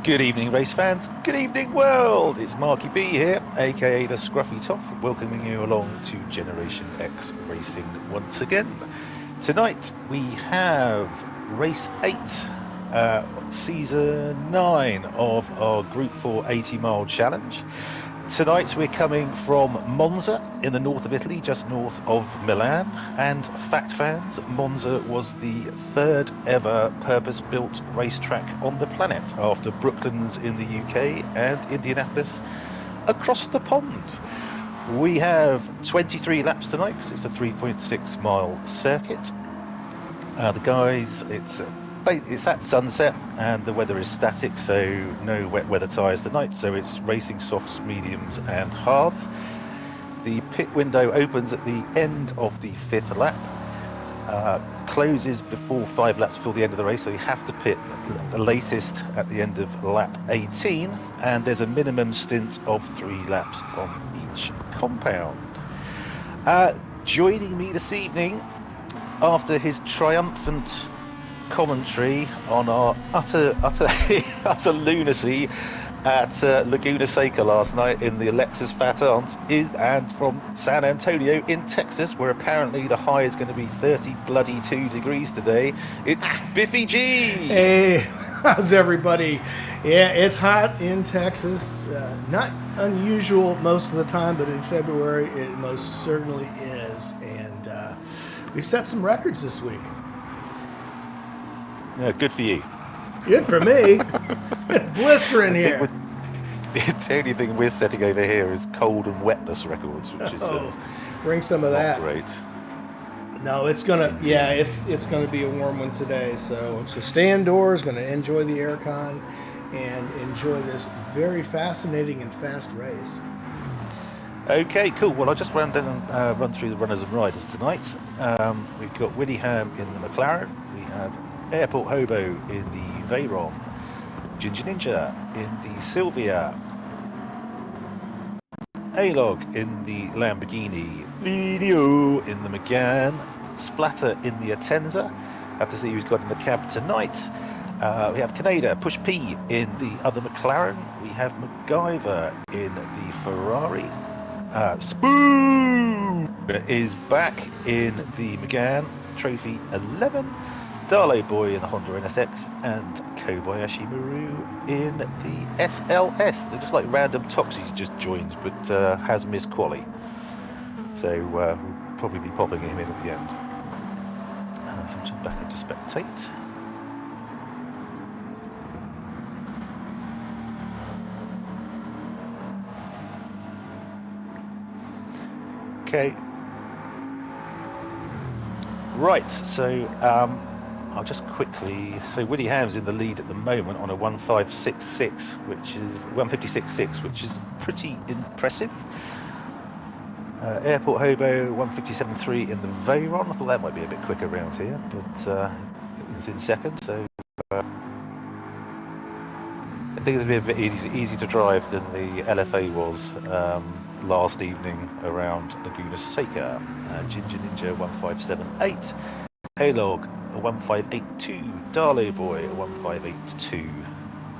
Good evening, race fans. Good evening, world. It's Marky B here, aka the Scruffy Toff, welcoming you along to Generation X Racing once again. Tonight we have race 8, season 9 of our Group 4 80-mile challenge. Tonight we're coming from Monza in the north of Italy, just north of Milan. And fact fans, Monza was the third ever purpose-built racetrack on the planet after Brooklands in the UK and Indianapolis across the pond. We have 23 laps tonight because it's a 3.6 mile circuit. The guys, it's at sunset and the weather is static, so no wet weather tyres tonight, so it's racing softs, mediums and hards. The pit window opens at the end of the 5th lap, closes before 5 laps before the end of the race, so you have to pit the latest at the end of lap 18, and there's a minimum stint of 3 laps on each compound. Joining me this evening after his triumphant commentary on our utter lunacy at Laguna Seca last night in the Alexis Fat Aunt, and from San Antonio in Texas, where apparently the high is going to be 32 degrees today, it's Biffy G. Hey, how's everybody? Yeah, it's hot in Texas. Not unusual most of the time, but in February it most certainly is. And we've set some records this week. Yeah, good for you. Good for me. It's blistering here. The only thing we're setting over here is cold and wetness records, which is bring some of that. Great. No, it's gonna. Yeah, it's gonna be a warm one today. So stay indoors. Going to enjoy the aircon and enjoy this very fascinating and fast race. Okay, cool. Well, I'll just run through the runners and riders tonight. We've got Willie Ham in the McLaren. We have Airport Hobo in the Veyron, Ginger Ninja in the Silvia, A-Log in the Lamborghini, Lidio in the McGann, Splatter in the Atenza. Have to see who's got in the cab tonight. We have Canada, Push P in the other McLaren. We have MacGyver in the Ferrari. Spoon is back in the McGann, Trophy 11. Darlow Boy in the Honda NSX, and Kobayashi Maru in the SLS. They're just like random toxies just joined, but has missed quali. So we'll probably be popping him in at the end. So I'm just back into spectate. Okay. Right, so I'll just quickly, so Willie Ham's in the lead at the moment on a 1.566, which is 156.6, which is pretty impressive. Airport Hobo 157.3 in the Veyron. I thought that might be a bit quicker around here, but it's in second, so I think it's a bit easy to drive than the LFA was last evening around Laguna Seca. Ginger Ninja 157.8, A-Log a 1.582, Darlow Boy a 1.582,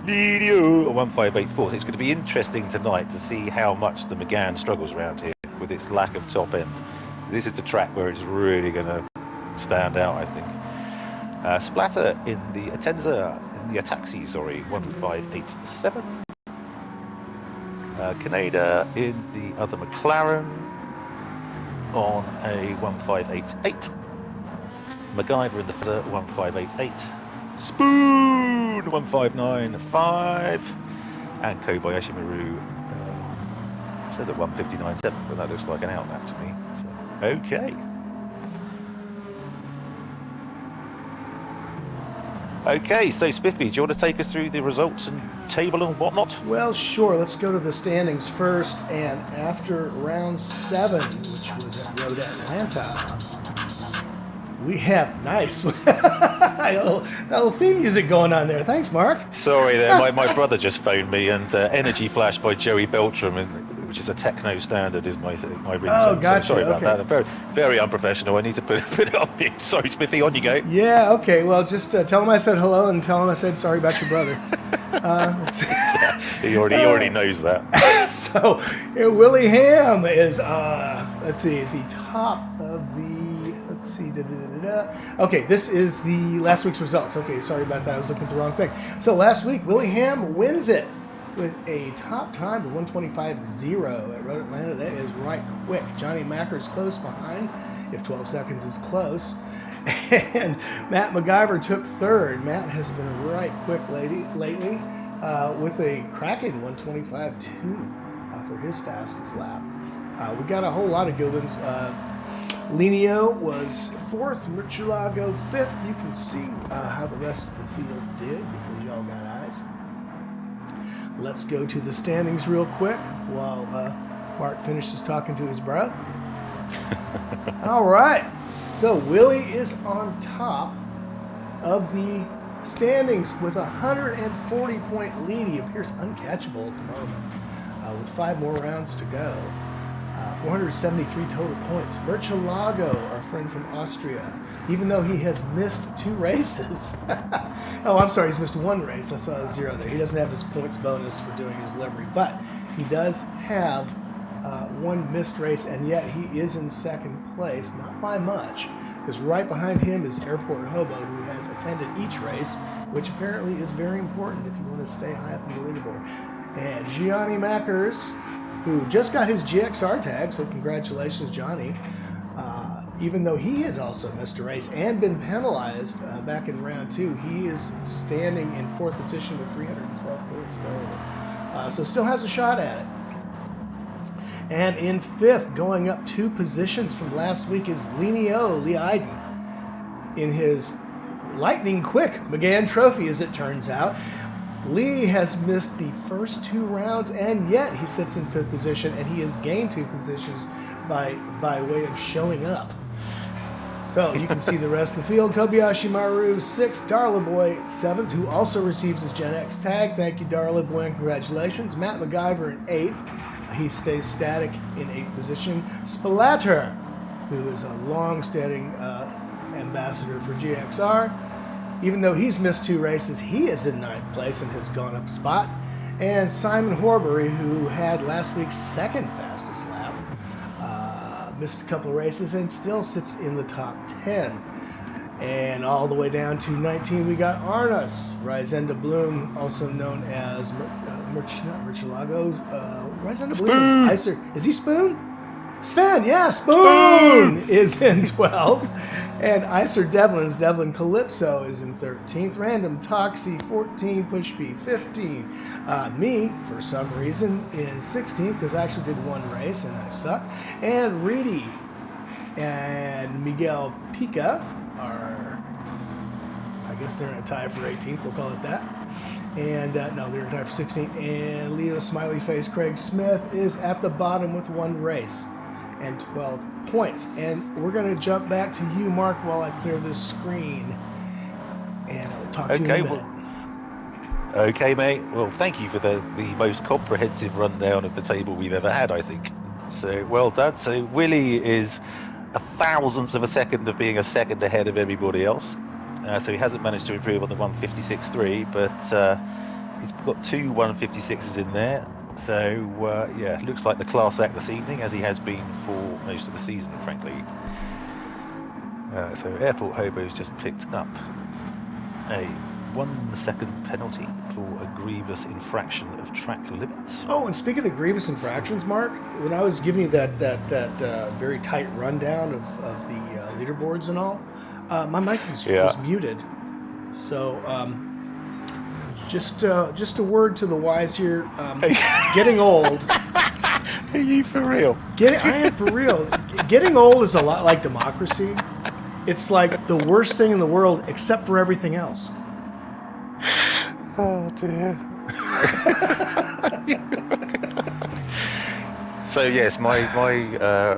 Lidio a 1.584. So it's going to be interesting tonight to see how much the McGann struggles around here with its lack of top end. This is the track where it's really going to stand out, I think. Splatter in the Atenza, in the Ataxi, sorry, 1.587. Canada in the other McLaren on a 1.588. MacGyver in the Fezzer 1.588. Spoon 1.595. And Kobayashi Maru says at 1.597, but that looks like an out lap to me. So, okay. Okay, so Spiffy, do you want to take us through the results and table and whatnot? Well, sure. Let's go to the standings first. And after round 7, which was at Road Atlanta, we have nice. a little theme music going on there. Thanks, Mark. Sorry, there. My brother just phoned me, and Energy Flash by Joey Beltram, and which is a techno standard, is my ringtone. Oh, gotcha. So sorry about Okay. that. Very, very unprofessional. I need to put it on mute. Sorry, Smithy, on you go. Yeah, okay. Well, just tell him I said hello and tell him I said sorry about your brother. Yeah, he already knows that. So, Willie Ham is, let's see, at the top of the, let's see, okay, this is the last week's results. Okay, sorry about that. I was looking at the wrong thing. So, last week, Willie Ham wins it with a top time of 125.0 at Road Atlanta. That is right quick. Johnny Macker is close behind, if 12 seconds is close. And Matt MacGyver took third. Matt has been right quick lately with a cracking 125.2 for his fastest lap. We got a whole lot of good ones. Linio was fourth, Murcielago fifth. You can see how the rest of the field did because y'all got eyes. Let's go to the standings real quick while Mark finishes talking to his bro. All right. So Willie is on top of the standings with a 140-point lead. He appears uncatchable at the moment with 5 more rounds to go. 473 total points. Murcielago, our friend from Austria, even though he has missed 2 races. Oh, I'm sorry, he's missed 1 race. I saw a 0 there. He doesn't have his points bonus for doing his livery, but he does have 1 missed race, and yet he is in second place, not by much, because right behind him is Airport Hobo, who has attended each race, which apparently is very important if you want to stay high up in the leaderboard. And Gianni Mackers, who just got his GXR tag, so congratulations, Johnny. Even though he has also missed a race and been penalized back in round 2, he is standing in 4th position with 312 points total. So still has a shot at it. And in 5th, going up 2 positions from last week, is Linio Lee Iden in his lightning quick McGann Trophy, as it turns out. Lee has missed the first 2 rounds, and yet he sits in 5th position, and he has gained 2 positions by way of showing up. So you can see the rest of the field. Kobayashi Maru, 6th. Darla Boy, 7th, who also receives his Gen X tag. Thank you, Darla Boy, and congratulations. Matt MacGyver in 8th. He stays static in 8th position. Spalatter, who is a long-standing ambassador for GXR. Even though he's missed 2 races, he is in 9th place and has gone up a spot. And Simon Horbury, who had last week's 2nd fastest lap, missed a couple of races and still sits in the top 10. And all the way down to 19, we got Arnas Rysenda Bloom, also known as Murcielago. Rysenda Bloom is Icer. Is he Spoon? Sven, yeah, Spoon is in 12th. And Icer Devlin Calypso is in 13th. Random Toxie, 14. Push B, 15. Me, for some reason, in 16th, because I actually did 1 race and I suck. And Reedy and Miguel Pica are, I guess they're in a tie for 18th, we'll call it that. And no, they're in a tie for 16th. And Leo Smiley Face Craig Smith is at the bottom with 1 race and 12 points. And we're going to jump back to you, Mark, while I clear this screen. And I'll talk to you in a minute. Okay, mate. Well, thank you for the most comprehensive rundown of the table we've ever had, I think. So, well done. So, Willie is a thousandth of a second of being a second ahead of everybody else. So he hasn't managed to improve on the 156.3, but he's got 2 156s in there. So, yeah, looks like the class act this evening, as he has been for most of the season, frankly. So Airport Hobo's just picked up a 1 second penalty for a grievous infraction of track limits. Oh, and speaking of grievous infractions, Mark, when I was giving you that very tight rundown of the leaderboards and all, my mic was muted. So just a word to the wise here. Getting old. Are you for real? I am for real. Getting old is a lot like democracy. It's like the worst thing in the world, except for everything else. Oh dear. So yes, my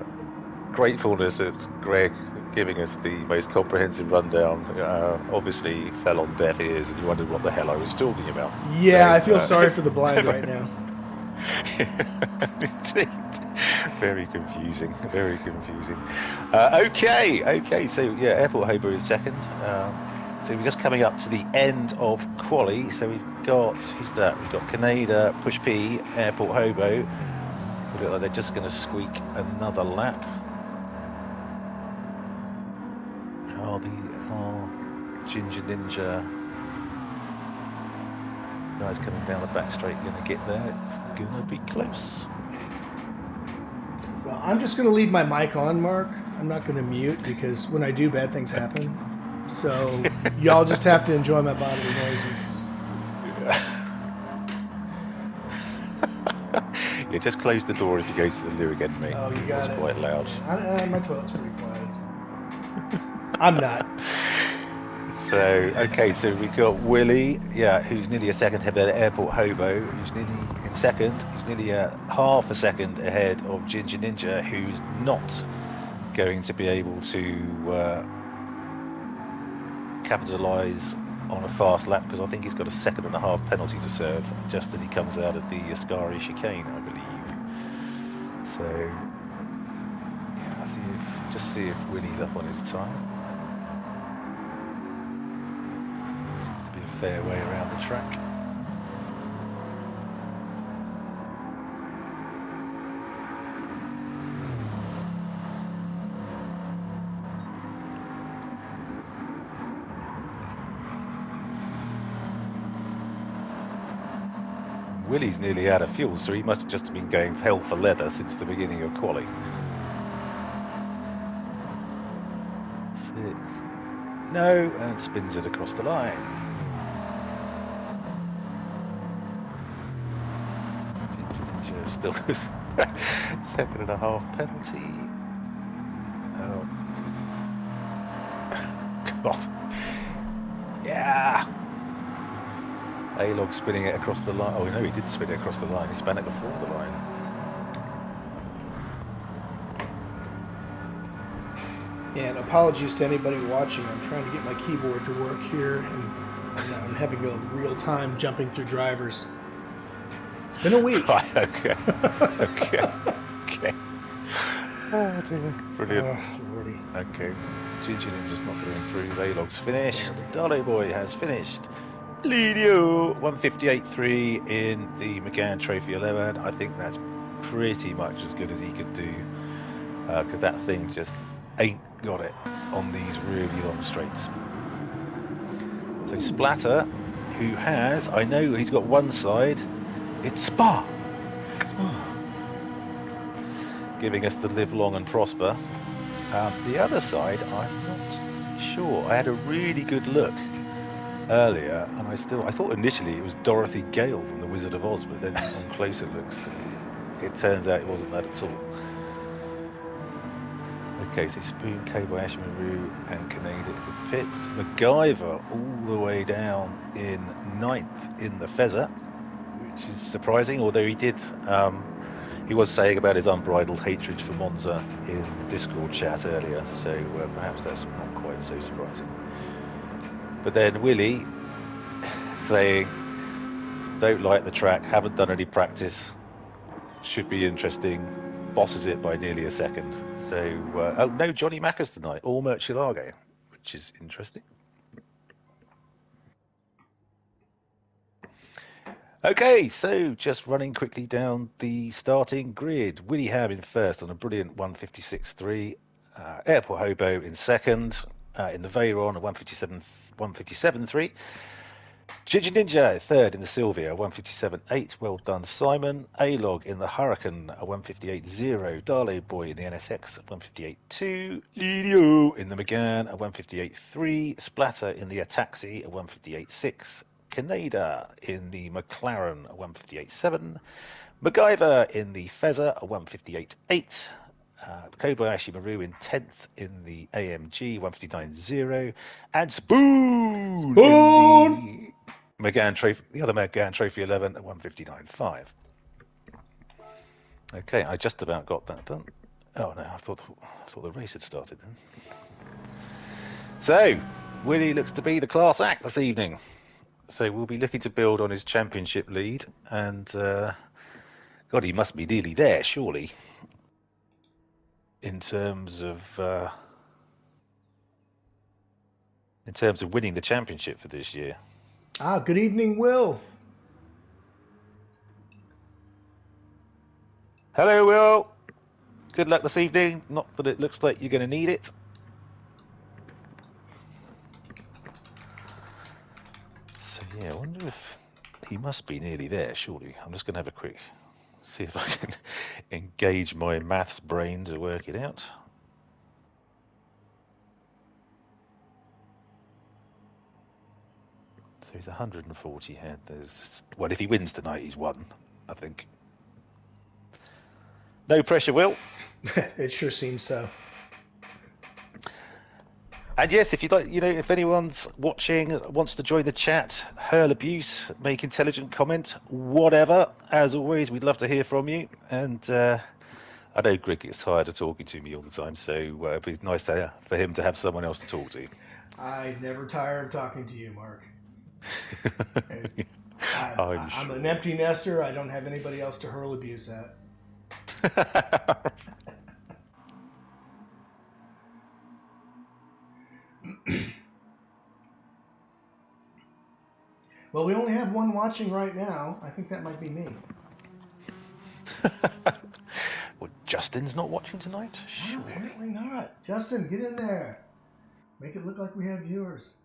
gratefulness at Greg giving us the most comprehensive rundown obviously fell on deaf ears, and you wondered what the hell I was talking about. Yeah, so, I feel sorry for the blind right now. Indeed. Very confusing. Very confusing. Okay. So yeah, Airport Hobo is second. So we're just coming up to the end of quali. So we've got who's that? We've got Canada, Push P, Airport Hobo. They look like they're just going to squeak another lap. Are Ginger Ninja guys coming down the back straight going to get there? It's going to be close. Well, I'm just going to leave my mic on, Mark. I'm not going to mute because when I do, bad things happen. So y'all just have to enjoy my bodily noises. Yeah, just close the door if you go to the loo again, mate. Oh, you got it. It's quite loud. My toilet's pretty quiet. I'm not. So, okay, so we've got Willie, yeah, who's nearly a second ahead of Airport Hobo, who's nearly in second, who's nearly half a second ahead of Ginger Ninja, who's not going to be able to capitalise on a fast lap because I think he's got a 2.5 penalty to serve just as he comes out of the Ascari chicane, I believe. So, yeah, see if Willie's up on his time. Seems to be a fair way around the track. Willie's nearly out of fuel, so he must have just been going hell for leather since the beginning of quali. 6. No, and spins it across the line. Ginger still goes 2.5 penalty. Oh. God. Yeah. A-Log spinning it across the line. Oh no, he didn't spin it across the line. He span it before the line. And apologies to anybody watching. I'm trying to get my keyboard to work here, and I'm having a real time jumping through drivers. It's been a week. Right, okay. Okay. Oh dear. Brilliant. Oh, Lordy. Okay. Ginger Ninja's not going through. A-Log's finished. Dolly Boy has finished. Lidio 158.3 in the McGann Trophy 11. I think that's pretty much as good as he could do because that thing just ain't got it on these really long straights. So Splatter, who has, I know he's got one side, it's Spa. Giving us the live long and prosper. The other side, I'm not sure. I had a really good look earlier, and I thought initially it was Dorothy Gale from The Wizard of Oz, but then on closer looks, it turns out it wasn't that at all. Okay, so Spoon, Kobayashi Maru, and Canada in the pits. MacGyver all the way down in 9th in the Fezzer, which is surprising, although he was saying about his unbridled hatred for Monza in the Discord chat earlier, so perhaps that's not quite so surprising. But then Willie saying, don't like the track, haven't done any practice, should be interesting, bosses it by nearly a second. So, oh no, Johnny Mackers tonight, all Murcielago, which is interesting. Okay, so just running quickly down the starting grid. Willie Ham in first on a brilliant 156.3. Airport Hobo in second. In the Veyron, a 157.3. Ginger Ninja third in the Sylvia, 157.8. Well done, Simon. A-Log in the Hurricane, a 158.0. Darley Boy in the NSX, a 158.2. Lidio in the McGann, a 158.3. Splatter in the Ataxi, a 158.6. Canada in the McLaren, a 158.7. MacGyver in the Fezzer, a 158.8. Kobayashi Maru in 10th in the AMG, 159.0. And Spoon! In the McGann Trophy, the other McGann Trophy 11 at 159.5. Okay, I just about got that done. Oh no, I thought the race had started then. So, Willie looks to be the class act this evening. So we'll be looking to build on his championship lead, and God, he must be nearly there, surely. In terms of winning the championship for this year. Good evening, Will. Hello, Will. Good luck this evening. Not that it looks like you're going to need it. So yeah, I wonder if he must be nearly there, surely. I'm just going to have a quick see if I can engage my maths brain to work it out. So he's 140 ahead. Well, if he wins tonight, he's won, I think. No pressure, Will. It sure seems so. And yes, if you'd like, if anyone's watching, wants to join the chat, hurl abuse, make intelligent comment, whatever, as always, we'd love to hear from you. And I know Greg gets tired of talking to me all the time, so it'd be nice for him to have someone else to talk to. I never tire of talking to you, Mark. I'm an empty nester. I don't have anybody else to hurl abuse at. Well, we only have one watching right now. I think that might be me. Well, Justin's not watching tonight? Well, apparently not. Justin, get in there. Make it look like we have viewers.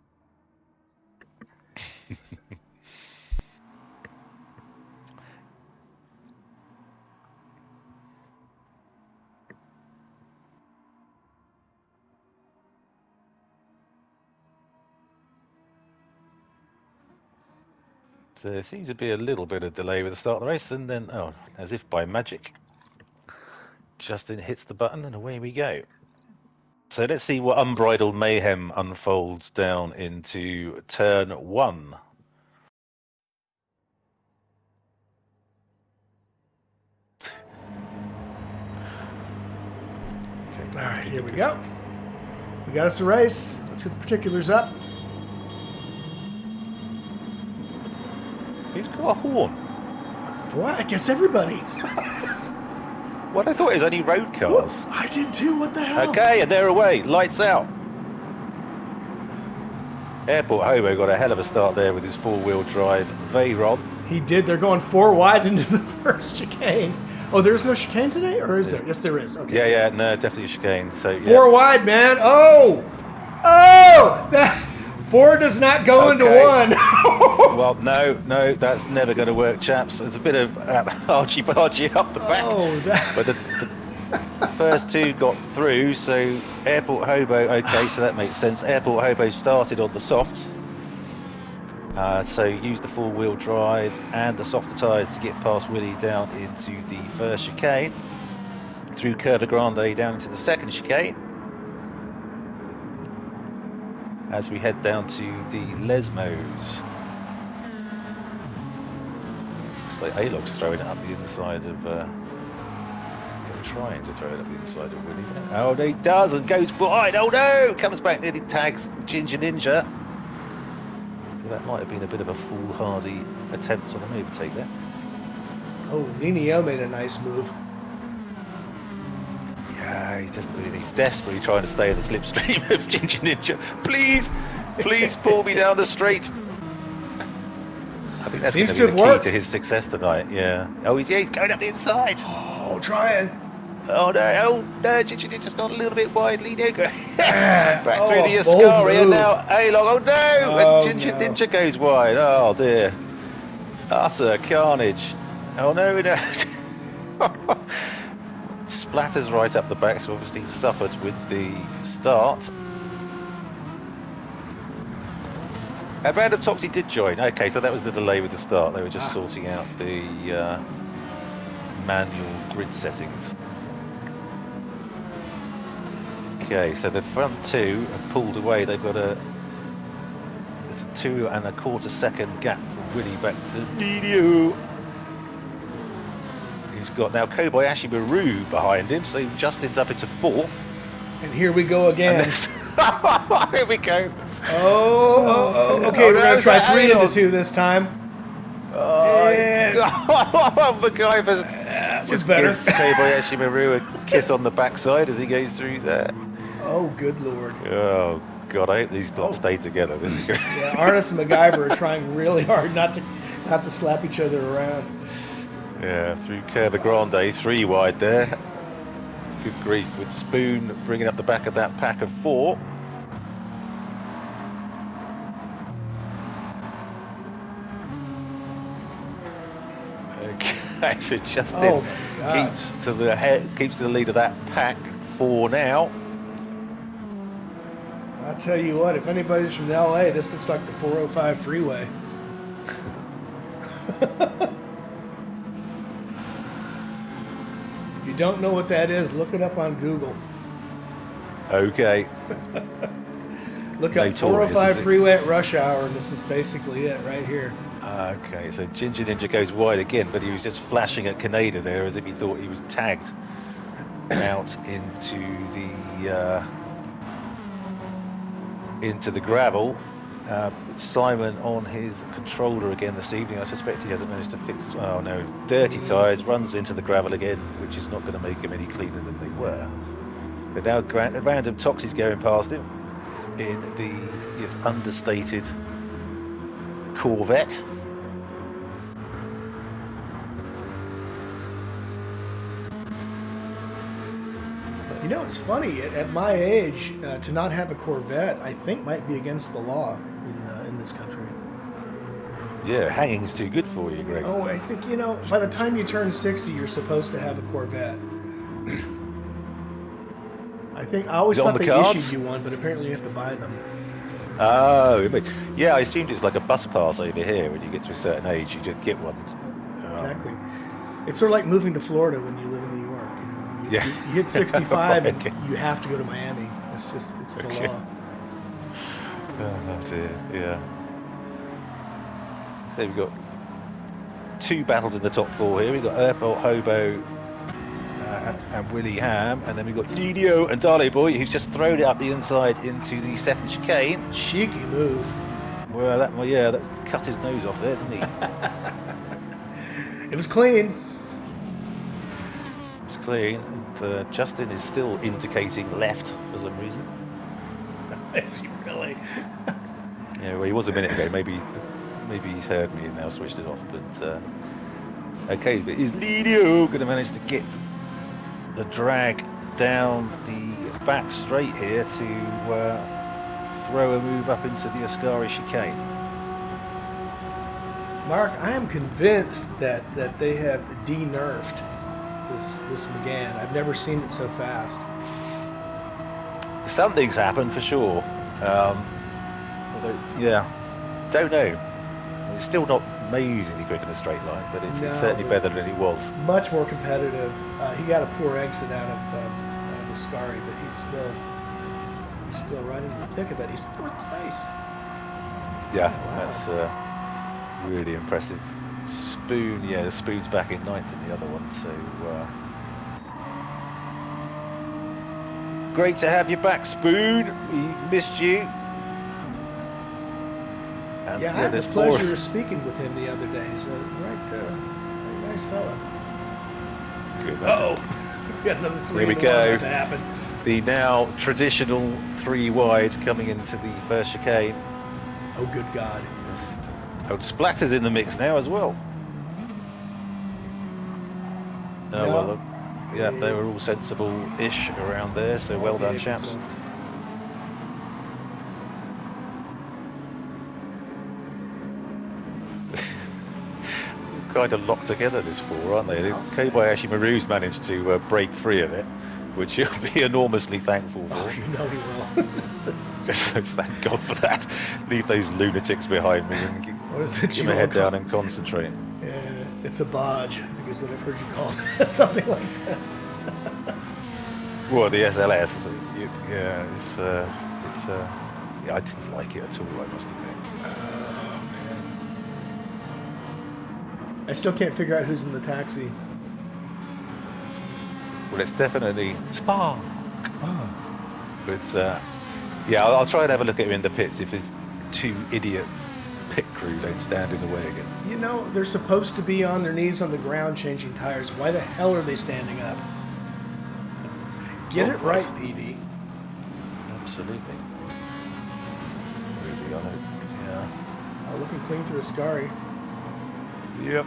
So there seems to be a little bit of delay with the start of the race, and then, as if by magic, Justin hits the button and away we go. So let's see what unbridled mayhem unfolds down into turn 1. All right, here we go. We got us a race. Let's get the particulars up. Who's got a horn? Boy, I guess everybody. Well, I thought it was only road cars. Ooh, I did too. What the hell? Okay, and they're away. Lights out. Airport Hobo got a hell of a start there with his four-wheel drive Veyron. He did. They're going 4 wide into the first chicane. Oh, there's no chicane today? Or is there? Yes, there is. Okay. Yeah, no, definitely a chicane. So 4 wide, man. Oh! That 4 does not go into 1. Well, no, that's never going to work, chaps. There's a bit of argy-bargy up the back. But the first 2 got through, so Airport Hobo, okay, so that makes sense. Airport Hobo started on the soft. So used the four-wheel drive and the softer tyres to get past Willie down into the first chicane. Through Curva Grande down into the second chicane. As we head down to the Lesmos. Looks like A-Log's throwing it up the inside of... trying to throw it up the inside of Willie. Oh, he does and goes wide. Oh no! Comes back, nearly tags Ginger Ninja. So that might have been a bit of a foolhardy attempt on an overtake there. Oh, Ninio made a nice move. Yeah, he's desperately trying to stay in the slipstream of Ginger Ninja. Please pull me down the straight. I think that's going to be the key to his success tonight. Yeah. Oh, he's going up the inside. Oh, trying. Oh no, Ginger Ninja's gone a little bit widely. There goes. Yes. Back through the Ascari and now A-Log. Oh no, and Ginger Ninja goes wide. Oh dear. Utter carnage. Oh no, splatters right up the back, so obviously suffered with the start. And Random Toxie did join. Okay, so that was the delay with the start. They were just sorting out the manual grid settings. Okay, so the front 2 have pulled away. They've got there's a 2 1/4 second gap from Willie back to Nidio. He's got now Kobayashi Maru behind him, so Justin's up into 4th. And here we go again. Here we go. Okay, we're going to try 3 into 2 this time. Oh, God. MacGyver's That was better. Gives Kobayashi Maru a kiss on the backside as he goes through there. Oh, good Lord. Oh, God, I hope these lot stay together. This is good. Yeah, Arnis and MacGyver are trying really hard not to slap each other around. Yeah, through Curva Grande, 3 wide there. Good grief, with Spoon bringing up the back of that pack of 4. Okay, so Justin keeps to the lead of that pack 4 now. I'll tell you what, if anybody's from LA, this looks like the 405 freeway. If you don't know what that is, look it up on Google. Okay. Look up 405 freeway at rush hour, and this is basically it right here. Okay, so Ginger Ninja goes wide again, but he was just flashing at Kaneda there as if he thought he was tagged out into the gravel. Simon on his controller again this evening. I suspect he hasn't managed to fix. Oh no, dirty tyres, runs into the gravel again, which is not going to make him any cleaner than they were. But now random Toxie's going past him in the understated Corvette. You know, it's funny, at my age, to not have a Corvette, I think might be against the law in this country. Yeah, hanging's too good for you, Greg. Oh, I think, you know, by the time you turn 60, you're supposed to have a Corvette. I always thought they issued you one, but apparently you have to buy them. Oh, yeah, I assumed it's like a bus pass over here. When you get to a certain age, you just get one. Exactly. It's sort of like moving to Florida when you live in New York. You hit 65 and you have to go to Miami. It's the law. Oh dear, yeah. So we've got 2 battles in the top 4 here. We've got Airport Hobo and Willie Ham, and then we've got Lidio and Darley Boy, who's just thrown it up the inside into the 2nd chicane. Cheeky move. Well, that's cut his nose off there, didn't he? It was clean. Clean, and Justin is still indicating left for some reason. Is he really? Yeah, well, he was a minute ago. Maybe he's heard me and now switched it off. But okay, but is Lidio going to manage to get the drag down the back straight here to throw a move up into the Ascari chicane? Mark, I am convinced that they have de-nerfed this McGann. I've never seen it so fast. Something's happened for sure. Although, yeah, don't know. It's still not amazingly quick in a straight line, but it's certainly better than it was. Much more competitive. He got a poor exit out of Ascari, but he's still running in the thick of it. He's 4th place. Yeah, wow. That's really impressive. Spoon, the Spoon's back in 9th in the other one, so great to have you back, Spoon. We've missed you. And, I had the pleasure of speaking with him the other day. He's a very nice fella. Good. We got another 3 Here we go. To happen. The now traditional 3 wide coming into the 1st chicane. Oh, good God. Splatter's in the mix now as well. They were all sensible-ish around there, so well done, chaps. Kind of locked together, this 4, aren't they? Kobayashi Maru's managed to break free of it, which he'll be enormously thankful for. Oh, you know he will. Just thank God for that. Leave those lunatics behind me and get my head down and concentrate. Yeah, it's a bodge, I think is what I've heard you call it. Something like this. Well, the SLS, I didn't like it at all, I must admit. Man. I still can't figure out who's in the taxi. Well, it's definitely Spark. But I'll try and have a look at him in the pits if his 2 idiot pit crew don't stand in the way again. You know, they're supposed to be on their knees on the ground changing tires. Why the hell are they standing up? Get it right, PD. Absolutely. Where is he on it? Yeah. Oh, looking clean through a Ascari. Yep.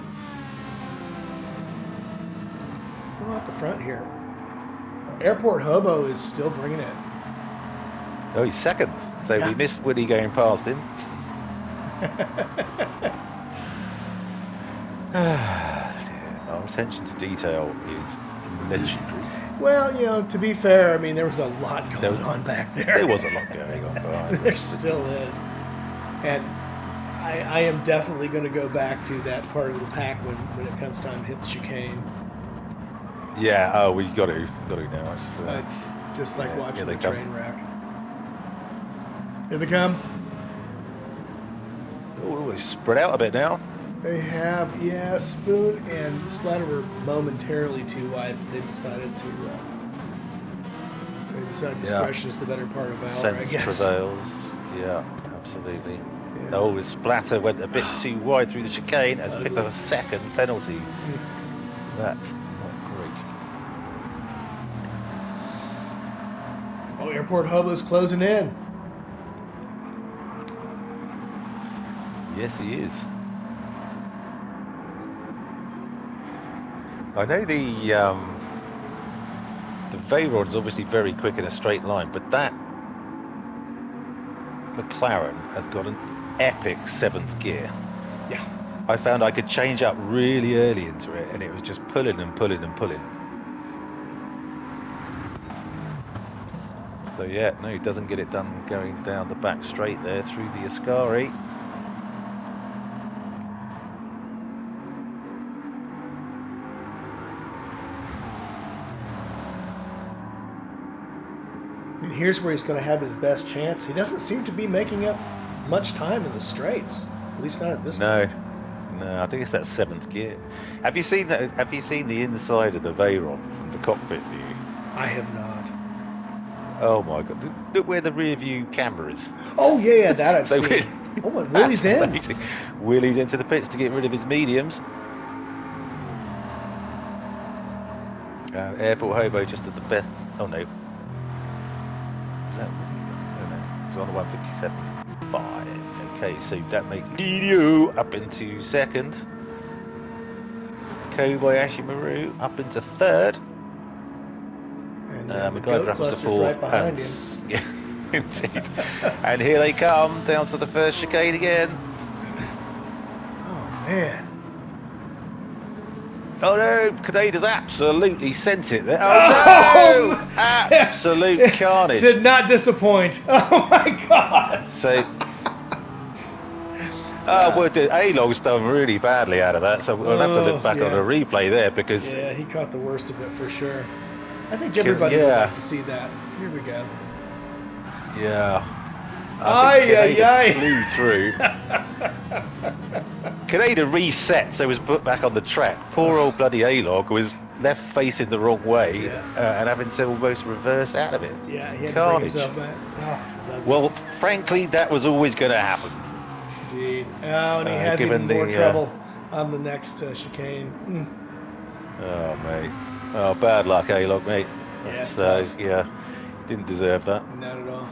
What's going on at the front here? Airport Hobo is still bringing it. Oh, he's second. So Yeah. we missed Willie going past him. Our attention to detail is legendary. Well, you know, to be fair, I mean, there was a lot going on back there. There was a lot going on behind There us. still is. And I am definitely going to go back to that part of the pack when it comes time to hit the chicane. Yeah, oh, we got to now. It's just like watching they the come. train wreck. Here they come. Oh, they spread out a bit now. They have, yeah, Spoon and Splatter were momentarily too wide. They decided discretion is the better part of valor, Sense I guess. prevails. Yeah, absolutely. Yeah. Oh, his Splatter went a bit too wide through the chicane, has picked up a second penalty. That's not great. Oh, Airport Hobo's closing in. Yes, he is. I know the Veyron's obviously very quick in a straight line, but that McLaren has got an epic 7th gear. Yeah. I found I could change up really early into it, and it was just pulling and pulling and pulling. So yeah, no, he doesn't get it done going down the back straight there through the Ascari. And here's where he's going to have his best chance. He doesn't seem to be making up much time in the straights, at least not at this point. No, I think it's that 7th gear. Have you seen that? Have you seen the inside of the Veyron from the cockpit view? I have not. Oh my god! Look where the rear view camera is. Oh yeah, that I've So seen. Oh, my, Willie's in. Amazing. Willie's into the pits to get rid of his mediums. Airport Hobo just at the best. Oh no. Is that? Oh no. It's on the 157.5. Okay, so that makes Lidio up into second. Kobayashi Maru up into third. And MacGyver up into fourth. right behind him. Yeah, indeed. And here they come down to the first chicane again. Oh man. Oh no, Cadeda's absolutely sent it there. Oh no! Absolute carnage. Did not disappoint. Oh my god. So, well, A-Log's done really badly out of that, so we'll have to look back on a replay there because... Yeah, he caught the worst of it for sure. I think everybody would like to see that. Here we go. Yeah. Aye. Flew through. Canada reset, so was put back on the track. Poor old bloody A-Log was left facing the wrong way and having to almost reverse out of it. Yeah, he had Carnage. to bring himself back. Oh, well, frankly, that was always going to happen. Indeed. Oh, and he has even more trouble on the next chicane. Oh, mate. Oh, bad luck, A-Log, mate. That's, didn't deserve that. Not at all.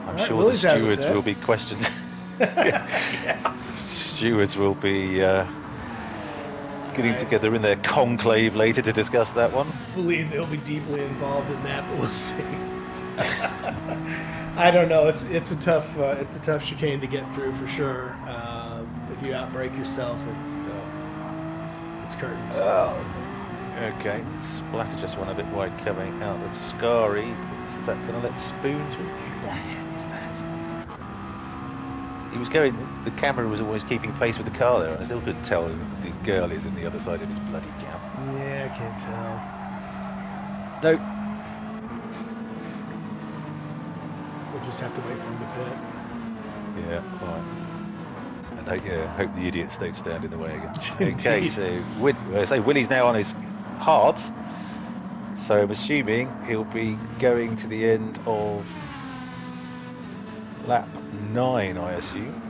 I'm sure the stewards will be questioned. Stewards will be getting together in their conclave later to discuss that one. I believe they'll be deeply involved in that, but we'll see. I don't know. It's a tough chicane to get through for sure. If you outbrake yourself, it's curtains. Oh, okay. Splatter just went a bit wide coming out of Scary. Is that going to let Spoon through? Who the hell is that? He was going. The camera was always keeping pace with the car there, and I still couldn't tell who the girl is on the other side of his bloody cab. Yeah, I can't tell. Nope. We'll just have to wait for him to pit. Yeah, fine. And hope the idiots don't stand in the way again. Okay, Indeed. so Willie's now on his hards. So I'm assuming he'll be going to the end of lap 9, I assume.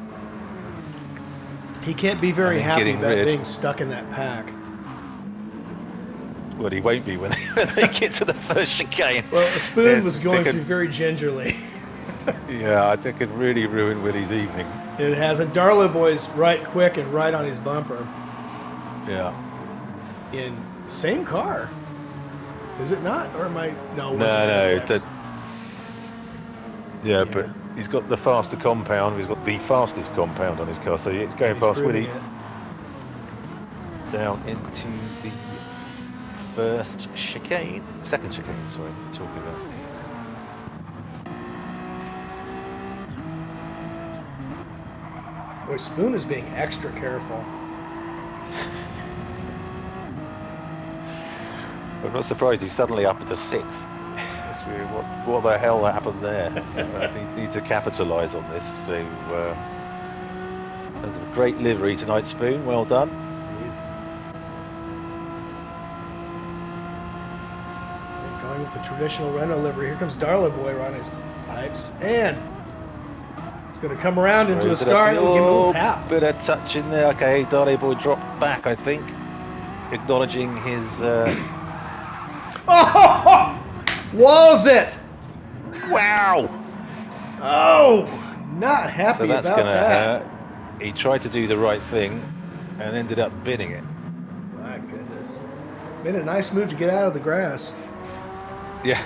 He can't be very And then happy getting about rid. being stuck in that pack. Well, he won't be when they get to the first chicane. Well, Spoon was going could, through very gingerly. Yeah, I think it could really ruin Willie's evening. It has. And Darla Boy's right quick and right on his bumper. Yeah. In same car. Is it not? Or am I? No, No. Yeah, but he's got the faster compound. He's got the fastest compound on his car, so it's going past Willie. Down into the first chicane. Second chicane, sorry, I'm talking about. Boy, Spoon is being extra careful. I'm not surprised he's suddenly up into 6th. What the hell happened there? He needs to capitalise on this. So that's a great livery tonight, Spoon. Well done. Indeed. And going with the traditional Renault livery. Here comes Darla Boy on his pipes, and it's going to come around into a scar. We'll give him a little tap. Bit of touch in there. Okay, Darla Boy dropped back, I think, acknowledging his. Oh! Walls it! Wow! Oh! Not happy so that's about gonna that. hurt. He tried to do the right thing and ended up binning it. My goodness. Been a nice move to get out of the grass. Yeah.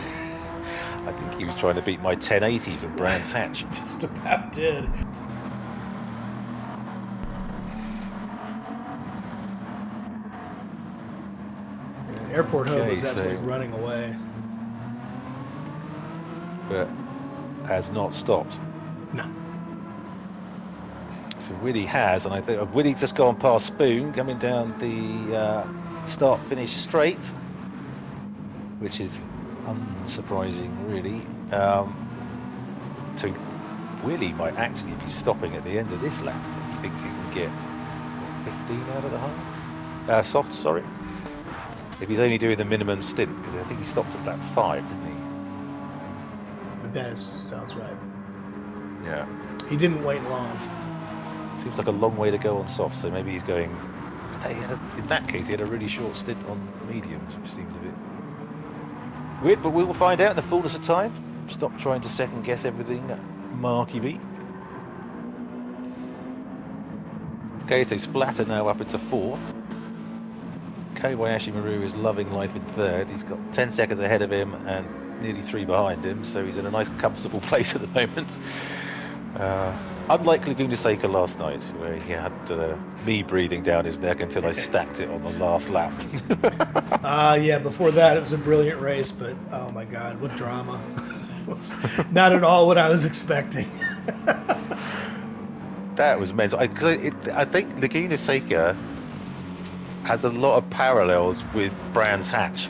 I think he was trying to beat my 1080 from Brands Hatch. Just about did. Airport Hope is absolutely running away. But has not stopped. No. So Willie has, and I think Willie's just gone past Spoon, coming down the start-finish straight, which is unsurprising, really. So Willie might actually be stopping at the end of this lap. He thinks he can get 15 out of the hards? Soft, sorry. If he's only doing the minimum stint, because I think he stopped at lap 5, didn't he? But that sounds right. Yeah. He didn't wait long. Seems like a long way to go on soft, so maybe he's going. In that case, he had a really short stint on mediums, which seems a bit weird, but we will find out in the fullness of time. Stop trying to second guess everything that Marky beat. Okay, so Splatter now up into 4th. Kobayashi Maru is loving life in 3rd. He's got 10 seconds ahead of him and nearly 3 behind him, so he's in a nice comfortable place at the moment. Unlike Laguna Seca last night, where he had me breathing down his neck until I stacked it on the last lap. Yeah, before that it was a brilliant race, but oh my god, what drama. It was not at all what I was expecting. That was mental. I think Laguna Seca has a lot of parallels with Brands Hatch.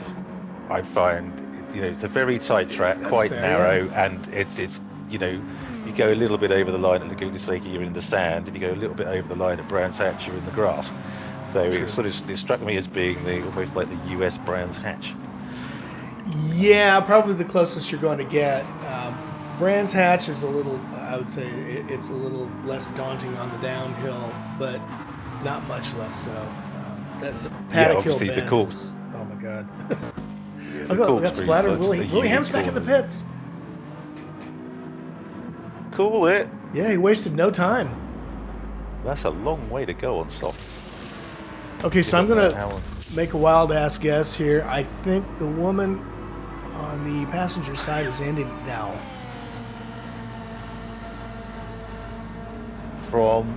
I find, it's a very tight track, quite narrow, yeah. And it's you go a little bit over the line at Laguna Seca, you're in the sand, and you go a little bit over the line at Brands Hatch, you're in the grass. So it struck me as being almost like the US Brands Hatch. Yeah, probably the closest you're going to get. Brands Hatch is a little, I would say, it's a little less daunting on the downhill, but not much less so. The paddock hill bend is, oh my god. We got splattered. William's back in the pits. Cool it. Yeah, he wasted no time. That's a long way to go on soft. Okay, so I'm going to make a wild ass guess here. I think the woman on the passenger side is Andy McDowell.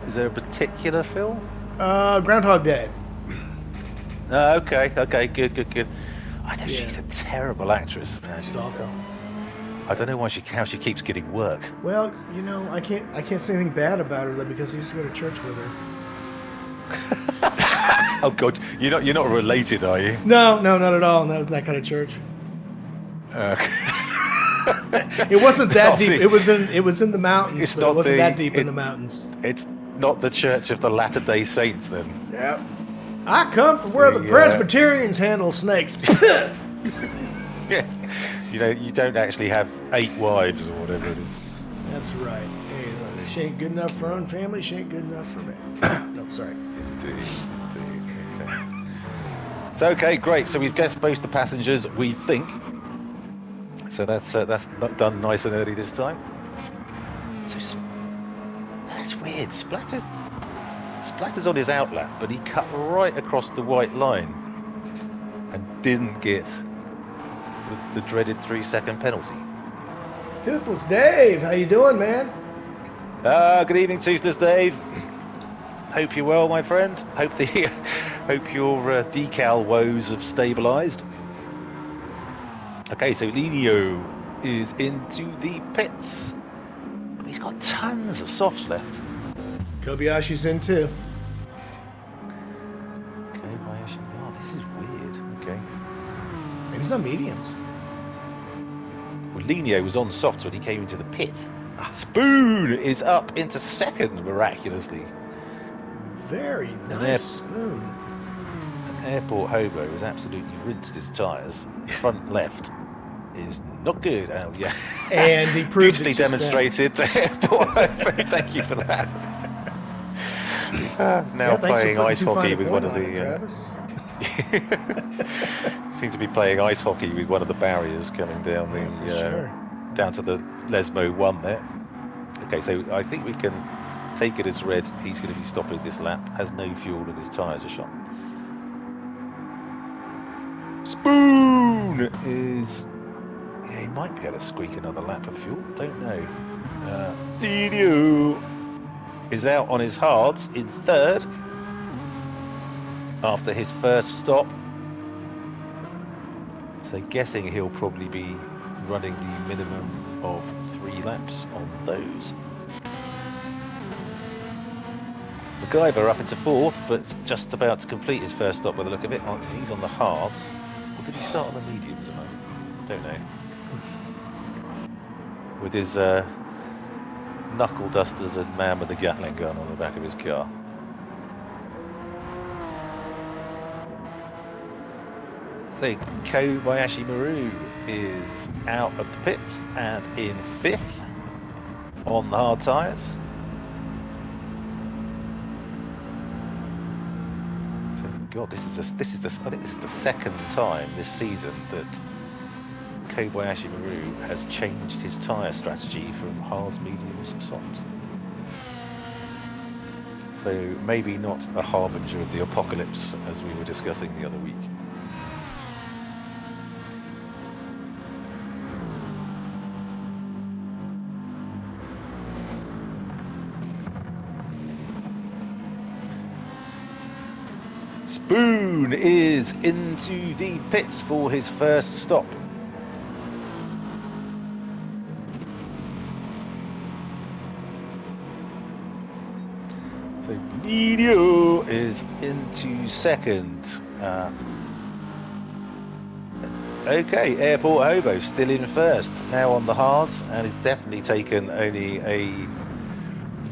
Is there a particular film? Groundhog Day. Okay, good. I know she's a terrible actress, man. She's awful. I don't know how she keeps getting work. Well, I can't say anything bad about her though, because I used to go to church with her. Oh God, you're not related, are you? No, not at all. That was that kind of church. It wasn't that deep. It was in the mountains. It wasn't that deep in the mountains. It's not the Church of the Latter-day Saints, then. Yep. I come from where the Presbyterians handle snakes. Yeah. You don't actually have 8 wives or whatever it is. That's right. She ain't good enough for her own family. She ain't good enough for me. No, sorry. Indeed. Okay. So, okay, great. So we've guessed both the passengers, we think. So that's done nice and early this time. So that's weird. Splatter's on his outlap, but he cut right across the white line and didn't get the dreaded 3-second penalty. Toothless Dave, how you doing, man? Good evening, Toothless Dave. Hope you're well, my friend. Hope your decal woes have stabilised. Okay, so Linio is into the pits. He's got tons of softs left. Kobayashi's in too. Kobayashi. Oh, this is weird. Okay. Maybe he's on mediums. Well, Linio was on softs when he came into the pit. Spoon is up into second, miraculously. Very nice Spoon. An airport hobo has absolutely rinsed his tyres. Front left is not good. Oh, yeah. And he proved beautifully it just demonstrated to airport hobo. Thank you for that. Now playing ice hockey with one of the... seem to be playing ice hockey with one of the barriers coming down down to the Lesmo 1 there. Okay, so I think we can take it as read. He's going to be stopping this lap. Has no fuel and his tyres are shot. Spoon is... Yeah, he might be able to squeak another lap of fuel. Don't know. Didio is out on his hards in third after his first stop. So guessing he'll probably be running the minimum of 3 laps on those. MacGyver up into fourth, but just about to complete his first stop by the look of it. He's on the hards. Or did he start on the mediums? I don't know. With his knuckle dusters and man with the Gatling gun on the back of his car. So Kobayashi Maru is out of the pits and in 5th on the hard tyres. God, I think this is the second time this season that Kobayashi Maru has changed his tyre strategy from hards, mediums, softs. So maybe not a harbinger of the apocalypse as we were discussing the other week. Spoon is into the pits for his first stop. So Nidio is into second. Okay, Airport Hobo still in first, now on the hards, and has definitely taken only a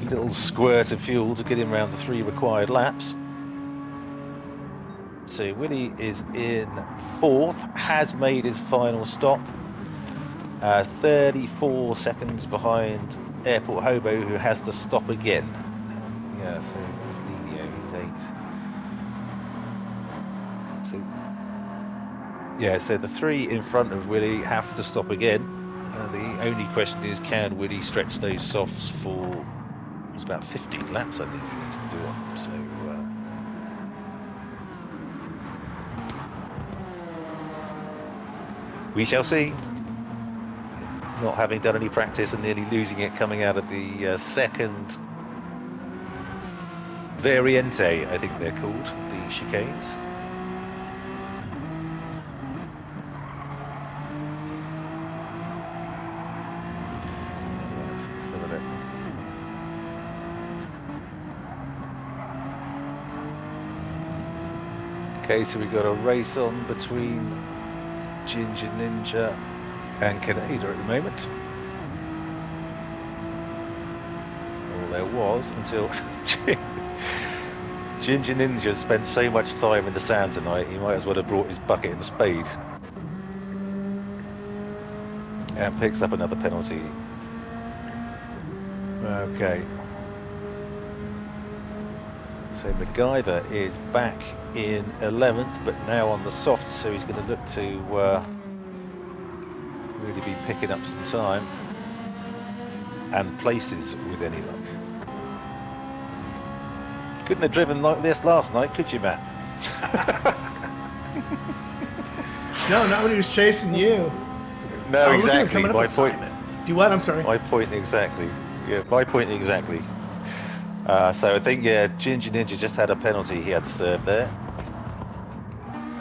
little squirt of fuel to get him around the 3 required laps. So Willie is in 4th, has made his final stop, 34 seconds behind Airport Hobo, who has to stop again. Yeah, so there's Lelio, he's 8. So, yeah, so the 3 in front of Willie have to stop again. The only question is, can Willie stretch those softs for, it's about 15 laps I think he needs to do on, so... we shall see. Not having done any practice and nearly losing it coming out of the second variante, I think they're called, the chicanes. Let's have a look. Okay, so we've got a race on between Ginger Ninja and Canada at the moment. Well, there was until Ginger Ninja spent so much time in the sand tonight, he might as well have brought his bucket and spade. And picks up another penalty. Okay. So MacGyver is back in 11th, but now on the soft, so he's going to look to really be picking up some time and places with any luck. Couldn't have driven like this last night, could you, Matt? No, not when he was chasing you. No, Oh, exactly. look at him coming up My with point. Simon. Do what? I'm sorry. My point exactly. Yeah, my point exactly. So I think, yeah, Ginger Ninja just had a penalty he had to serve there.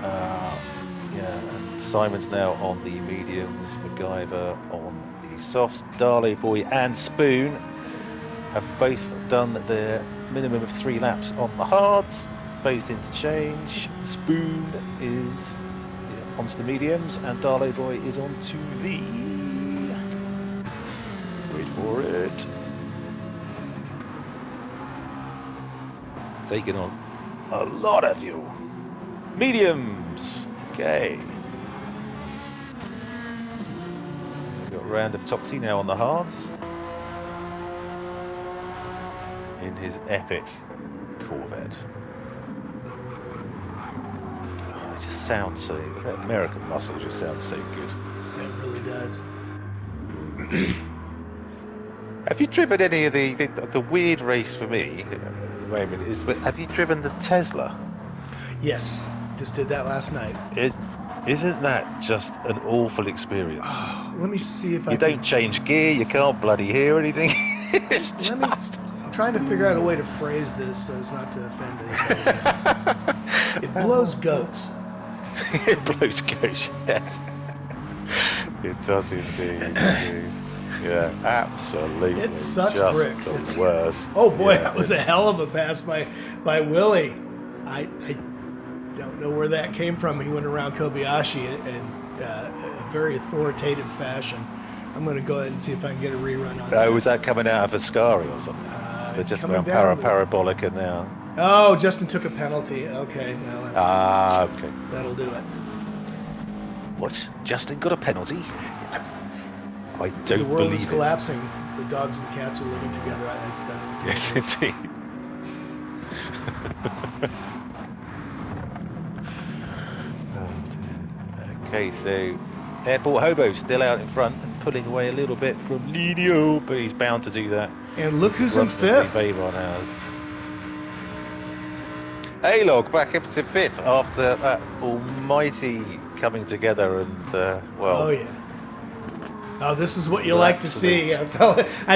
Yeah, and Simon's now on the mediums, MacGyver on the softs. Darley Boy and Spoon have both done their minimum of 3 laps on the hards, both interchange. Spoon is onto the mediums, and Darley Boy is onto the... Wait for it. Taking on a lot of you. Mediums. Okay. We've got Random Toxie now on the hards. In his epic Corvette. Oh, it just sounds so... That American muscle just sounds so good. It really does. Have you driven any of the weird race for me at the moment is, have you driven the Tesla? Yes, just did that last night. Isn't that just an awful experience? Oh, let me see if I You don't change gear, you can't bloody hear anything. I'm trying to figure out a way to phrase this so as not to offend anybody. It blows goats. It blows goats, yes. It does indeed. Yeah, absolutely. It sucks just bricks. The worst. Oh boy, yeah, that was a hell of a pass by Willie. I don't know where that came from. He went around Kobayashi in a very authoritative fashion. I'm going to go ahead and see if I can get a rerun on that. Was that coming out of Ascari or something? They're just around Parabolica now. Oh, Justin took a penalty. Okay, well, okay. That'll do it. What? Justin got a penalty? I don't The world believe is collapsing. The dogs and cats are living together. Yes, indeed. Okay, so Airport Hobo still out in front and pulling away a little bit from Lidio, but he's bound to do that. And look who's in 5th. A-Log back up to 5th after that almighty coming together and, well... Oh, yeah. Oh, this is what you like to see. I mean,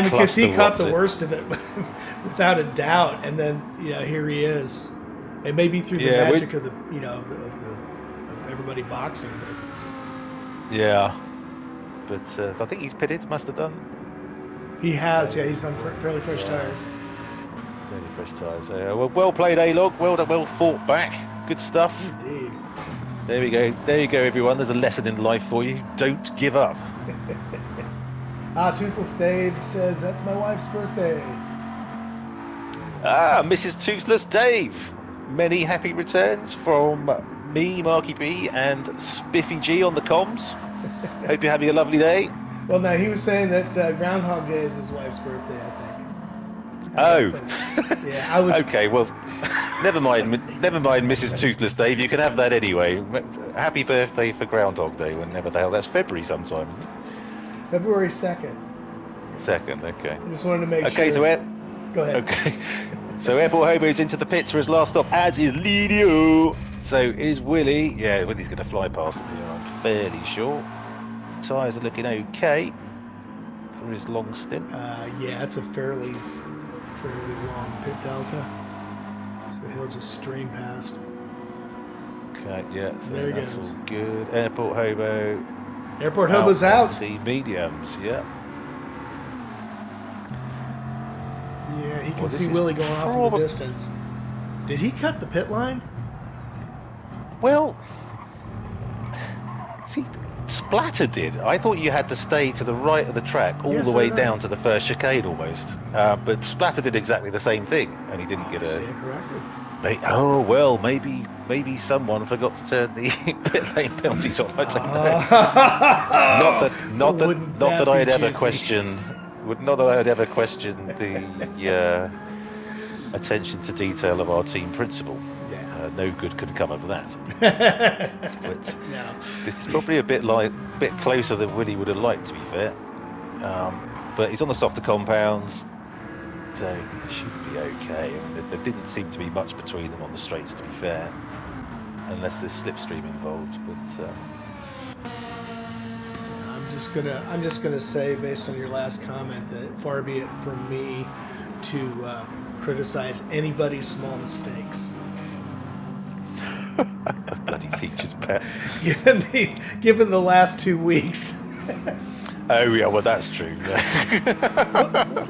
because he caught the worst of it, without a doubt. And then, here he is. It may be through the magic of the, of everybody boxing. But... Yeah, but I think he's pitted. Must have done. He has. Yeah, he's on fairly fresh tires. Fairly fresh tires. Well played, A-Log. Well fought back. Good stuff. Indeed. There we go. There you go, everyone. There's a lesson in life for you. Don't give up. Toothless Dave says, that's my wife's birthday. Mrs. Toothless Dave. Many happy returns from me, Marky B, and Spiffy G on the comms. Hope you're having a lovely day. Well, now, he was saying that Groundhog Day is his wife's birthday, I think. Yeah, I was... Okay, well, never mind, Mrs. Toothless Dave. You can have that anyway. Happy birthday for Groundhog Day, whenever the hell. That's February sometime, isn't it? February 2nd. 2nd, okay. I just wanted to make sure. Okay, so go ahead. Okay. So Airport Hobo's into the pits for his last stop, as is Lidio. So is Willie. Yeah, Willie's going to fly past him here, I'm fairly sure. Tyres are looking okay for his long stint. Yeah, it's a fairly long pit delta. So he'll just stream past. Okay, yeah, so there that's goes. all good. Airport Hobo. Airport Hobo's out. The mediums, yeah. Yeah, he can see Willie going off in the distance. Did he cut the pit line? Well, see, Splatter did. I thought you had to stay to the right of the track all the way down to the first chicane almost. But Splatter did exactly the same thing, and he didn't get a... corrected. Oh, well, maybe someone forgot to turn the pit lane penalties on. I don't know. Not that I'd ever question not that I'd ever question the attention to detail of our team principal. Yeah. No good can come of that. But No. this is probably a bit closer than Willie would have liked, to be fair. But he's on the softer compounds, so it should be okay. I mean, there didn't seem to be much between them on the straights, to be fair, unless there's slipstream involved. But I'm just gonna say, based on your last comment, that far be it from me to criticize anybody's small mistakes. Bloody teacher's pet. Given the last 2 weeks. Oh yeah, well that's true.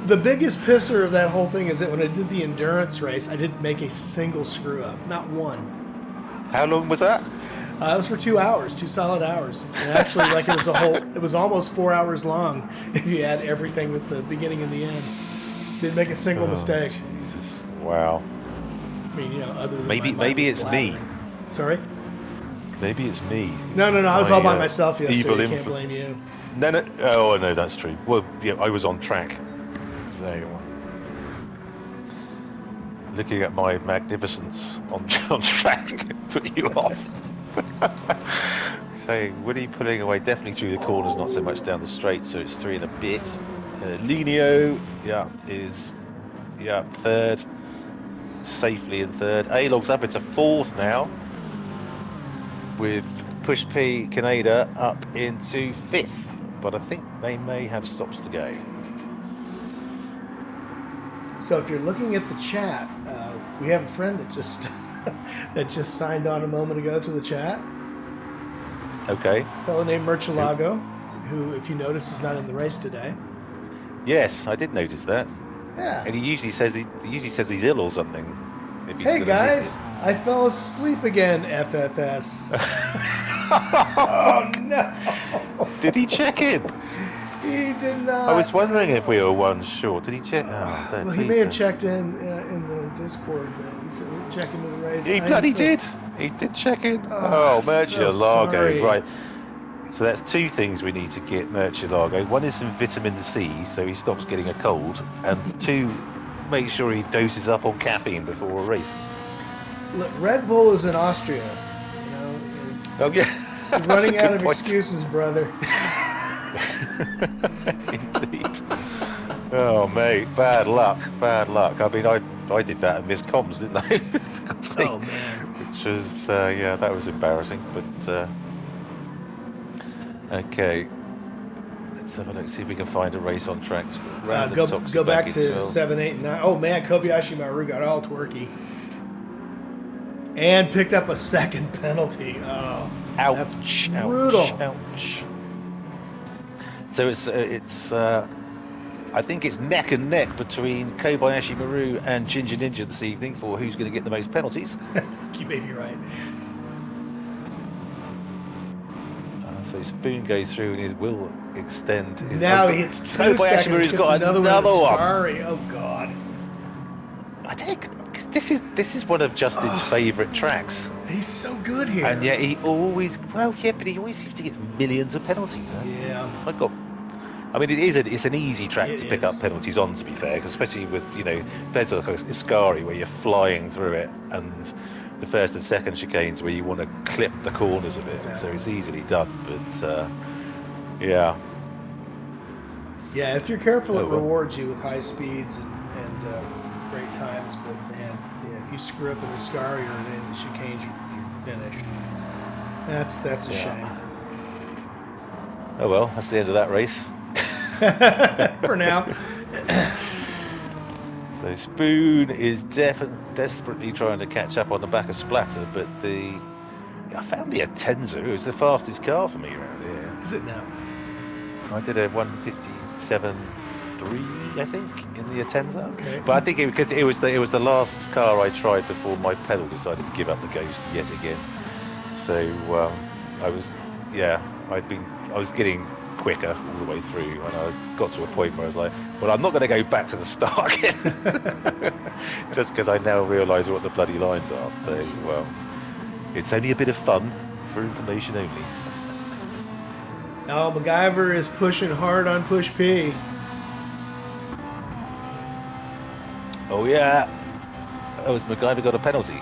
The biggest pisser of that whole thing is that when I did the endurance race, I didn't make a single screw up, not one. How long was that? It was for 2 hours, 2 solid hours. And actually, like it was almost 4 hours long if you add everything at the beginning and the end. Didn't make a single mistake. Jesus, wow. I mean, other than maybe it's me. Sorry? Maybe it's me. No, I was all by myself yesterday. You can't blame you. No. Oh, no, that's true. Well, yeah, I was on track. So, looking at my magnificence on track put you off. So, Willie pulling away definitely through the corners, not so much down the straight. So it's 3 and a bit. Linio, is third, safely in third. A-Log's up into fourth now, with Push P Canada up into fifth. But I think they may have stops to go. So if you're looking at the chat, we have a friend that just that just signed on a moment ago to the chat. Okay. A fellow named Murcielago, who, if you notice, is not in the race today. Yes, I did notice that. Yeah. And he usually says he's ill or something. Hey guys, I fell asleep again. FFS. Oh no! Did he check in? He did not. I was wondering if we were one short. Did he check? Oh, don't. Well, he may have checked in the Discord, but he said he'd check into the race. He bloody did. He did check in. Oh, Murcielago, right. So that's 2 things we need to get Murcielago. One is some vitamin C, so he stops getting a cold, and 2, make sure he doses up on caffeine before a race. Look, Red Bull is in Austria. Oh yeah. You're running out of excuses, brother. Indeed. Oh mate, bad luck. I mean, I did that and missed comms, didn't I? Oh man. Which was that was embarrassing. But okay, let's have a look, see if we can find a race on track. Go back to 7, 8, and 9. Oh man, Kobayashi Maru got all twerky. And picked up a second penalty. Oh, ouch, that's brutal. Ouch. So it's I think it's neck and neck between Kobayashi Maru and Ginger Ninja this evening for who's going to get the most penalties. You may be right. So Spoon goes through and it will extend. Now he hits 2 Kobayashi seconds. Maru's got another one. one. Oh god. I think this is one of Justin's favourite tracks. He's so good here. And yet he always but he always seems to get millions of penalties. Huh? Yeah. I mean, it's an easy track to pick up penalties on, to be fair, especially with places like Ascari where you're flying through it, and the first and second chicanes where you want to clip the corners of it. Exactly. So it's easily done. But yeah. Yeah, if you're careful, it rewards you with high speeds and great times. But man, if you screw up in the Ascari or in the chicanes, you're finished. That's a shame. Oh well, that's the end of that race. For now. So Spoon is desperately trying to catch up on the back of Splatter, but I found the Atenza. It was the fastest car for me around here. Is it now? I did a 157.3, I think, in the Atenza. Okay. But I think because it was the last car I tried before my pedal decided to give up the ghost yet again. So I was getting quicker all the way through, and I got to a point where I was like, well, I'm not going to go back to the start again. Just because I now realise what the bloody lines are. So, well, it's only a bit of fun for information only. Now MacGyver is pushing hard on Push P. Oh yeah. Oh, has MacGyver got a penalty?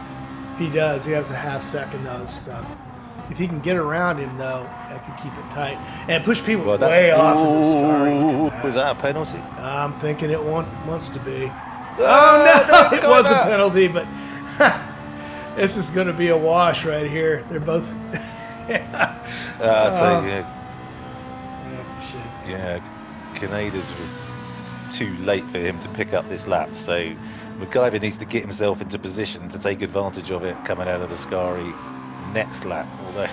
He does. He has a half second though. So if he can get around him though, that could keep it tight and push people Well, that's way off into the scar. ooh, Look at was that. that a penalty? I'm thinking it wants to be. Oh Oh no, no, it was a MacGyver! penalty, but this is going to be a wash right here. They're both. So yeah, That's a shame. yeah, Canada's was too late for him to pick up this lap. So MacGyver needs to get himself into position to take advantage of it coming out of the Scari next lap. Although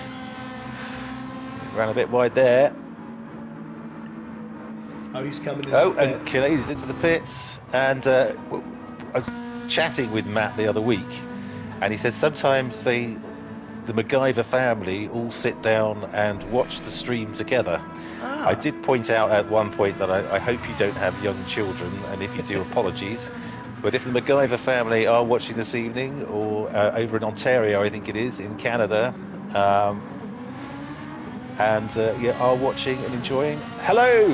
ran a bit wide there. Oh, he's coming in. Oh, and Canada's into the pits. And I was chatting with Matt the other week, and he says sometimes the MacGyver family all sit down and watch the stream together. Ah. I did point out at one point that I hope you don't have young children, and if you do, apologies. But if the MacGyver family are watching this evening, or over in Ontario, I think it is, in Canada, yeah, are watching and enjoying, hello,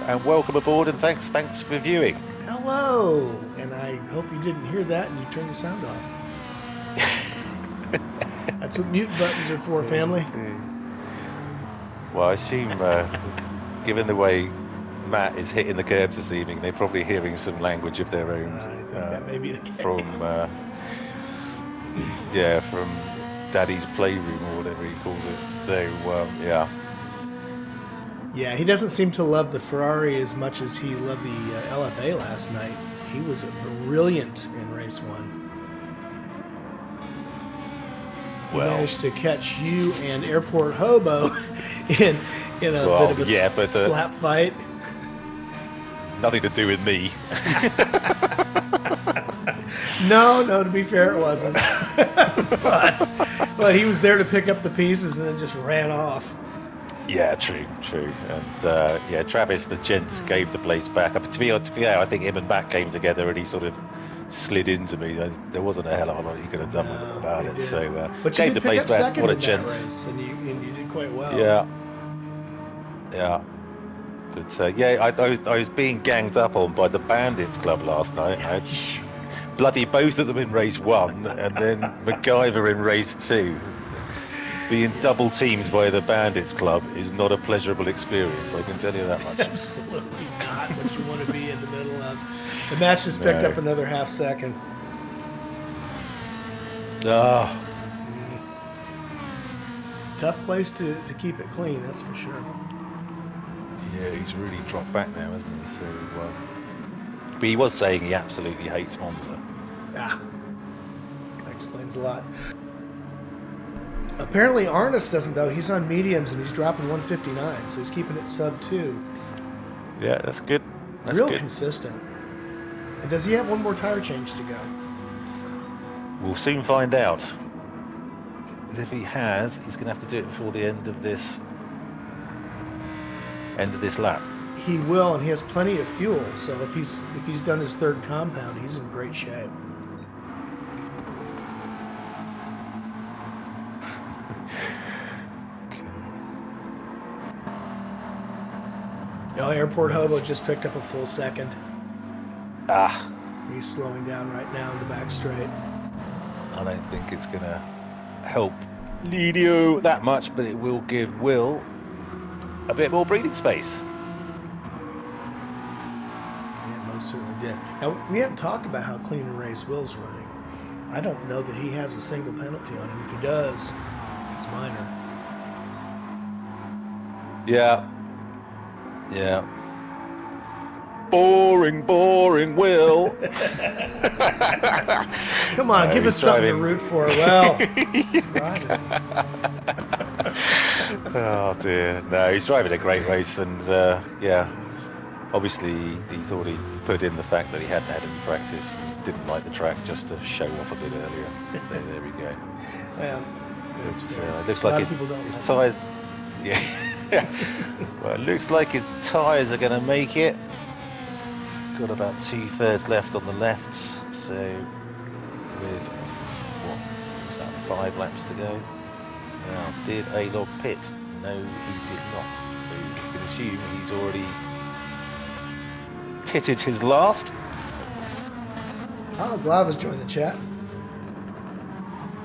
and welcome aboard, and thanks for viewing. Hello, and I hope you didn't hear that and you turned the sound off. That's what mute buttons are for, family. Well, I assume, given the way Matt is hitting the curbs this evening, they're probably hearing some language of their own. I think that may be the case. From Daddy's playroom or whatever he calls it. So, yeah. Yeah, he doesn't seem to love the Ferrari as much as he loved the LFA last night. He was brilliant in race 1. He managed to catch you and Airport Hobo in a bit of a slap fight. Nothing to do with me. No, to be fair, it wasn't. but he was there to pick up the pieces and then just ran off. Yeah, true. And Travis, the gent, gave the place back. To be fair, I think him and Matt came together and he sort of slid into me. There wasn't a hell of a lot he could have done about it. So, but gave the place back. What a gent! And you did quite well. Yeah. But I was being ganged up on by the Bandits Club last night. I had bloody both of them in race 1, and then MacGyver in race 2. Being double teamed by the Bandits Club is not a pleasurable experience, I can tell you that much. Absolutely not what you want to be in the middle of. The match just picked up another half second. Tough place to keep it clean, that's for sure. Yeah, he's really dropped back now, hasn't he? So, but he was saying he absolutely hates Monza. Yeah, that explains a lot. Apparently Arnis doesn't, though. He's on mediums and he's dropping 159, so he's keeping it sub 2. Yeah, that's good. Real consistent. And does he have one more tire change to go? We'll soon find out. If he has, he's going to have to do it before the end of this lap. He will, and he has plenty of fuel. So if he's done his third compound, he's in great shape. Airport Hobo just picked up a full second. He's slowing down right now in the back straight. I don't think it's going to help Lidio that much, but it will give Will a bit more breathing space. Yeah, most certainly did. Now, we haven't talked about how clean a race Will's running. I don't know that he has a single penalty on him. If he does, it's minor. Yeah. Boring, Will. Come on, give us something to root for. Well, oh dear. No, he's driving a great race, and obviously he thought he'd put in the fact that he hadn't had any practice and didn't like the track just to show off a bit earlier. There we go. Yeah, it looks like his tyres. Yeah. Well, it looks like his tyres are going to make it. Got about 2/3 left on the left, so with 5 laps to go. Now, did A-Log pit? No, he did not. So you can assume he's already pitted his last. Oh, Glava's joined the chat.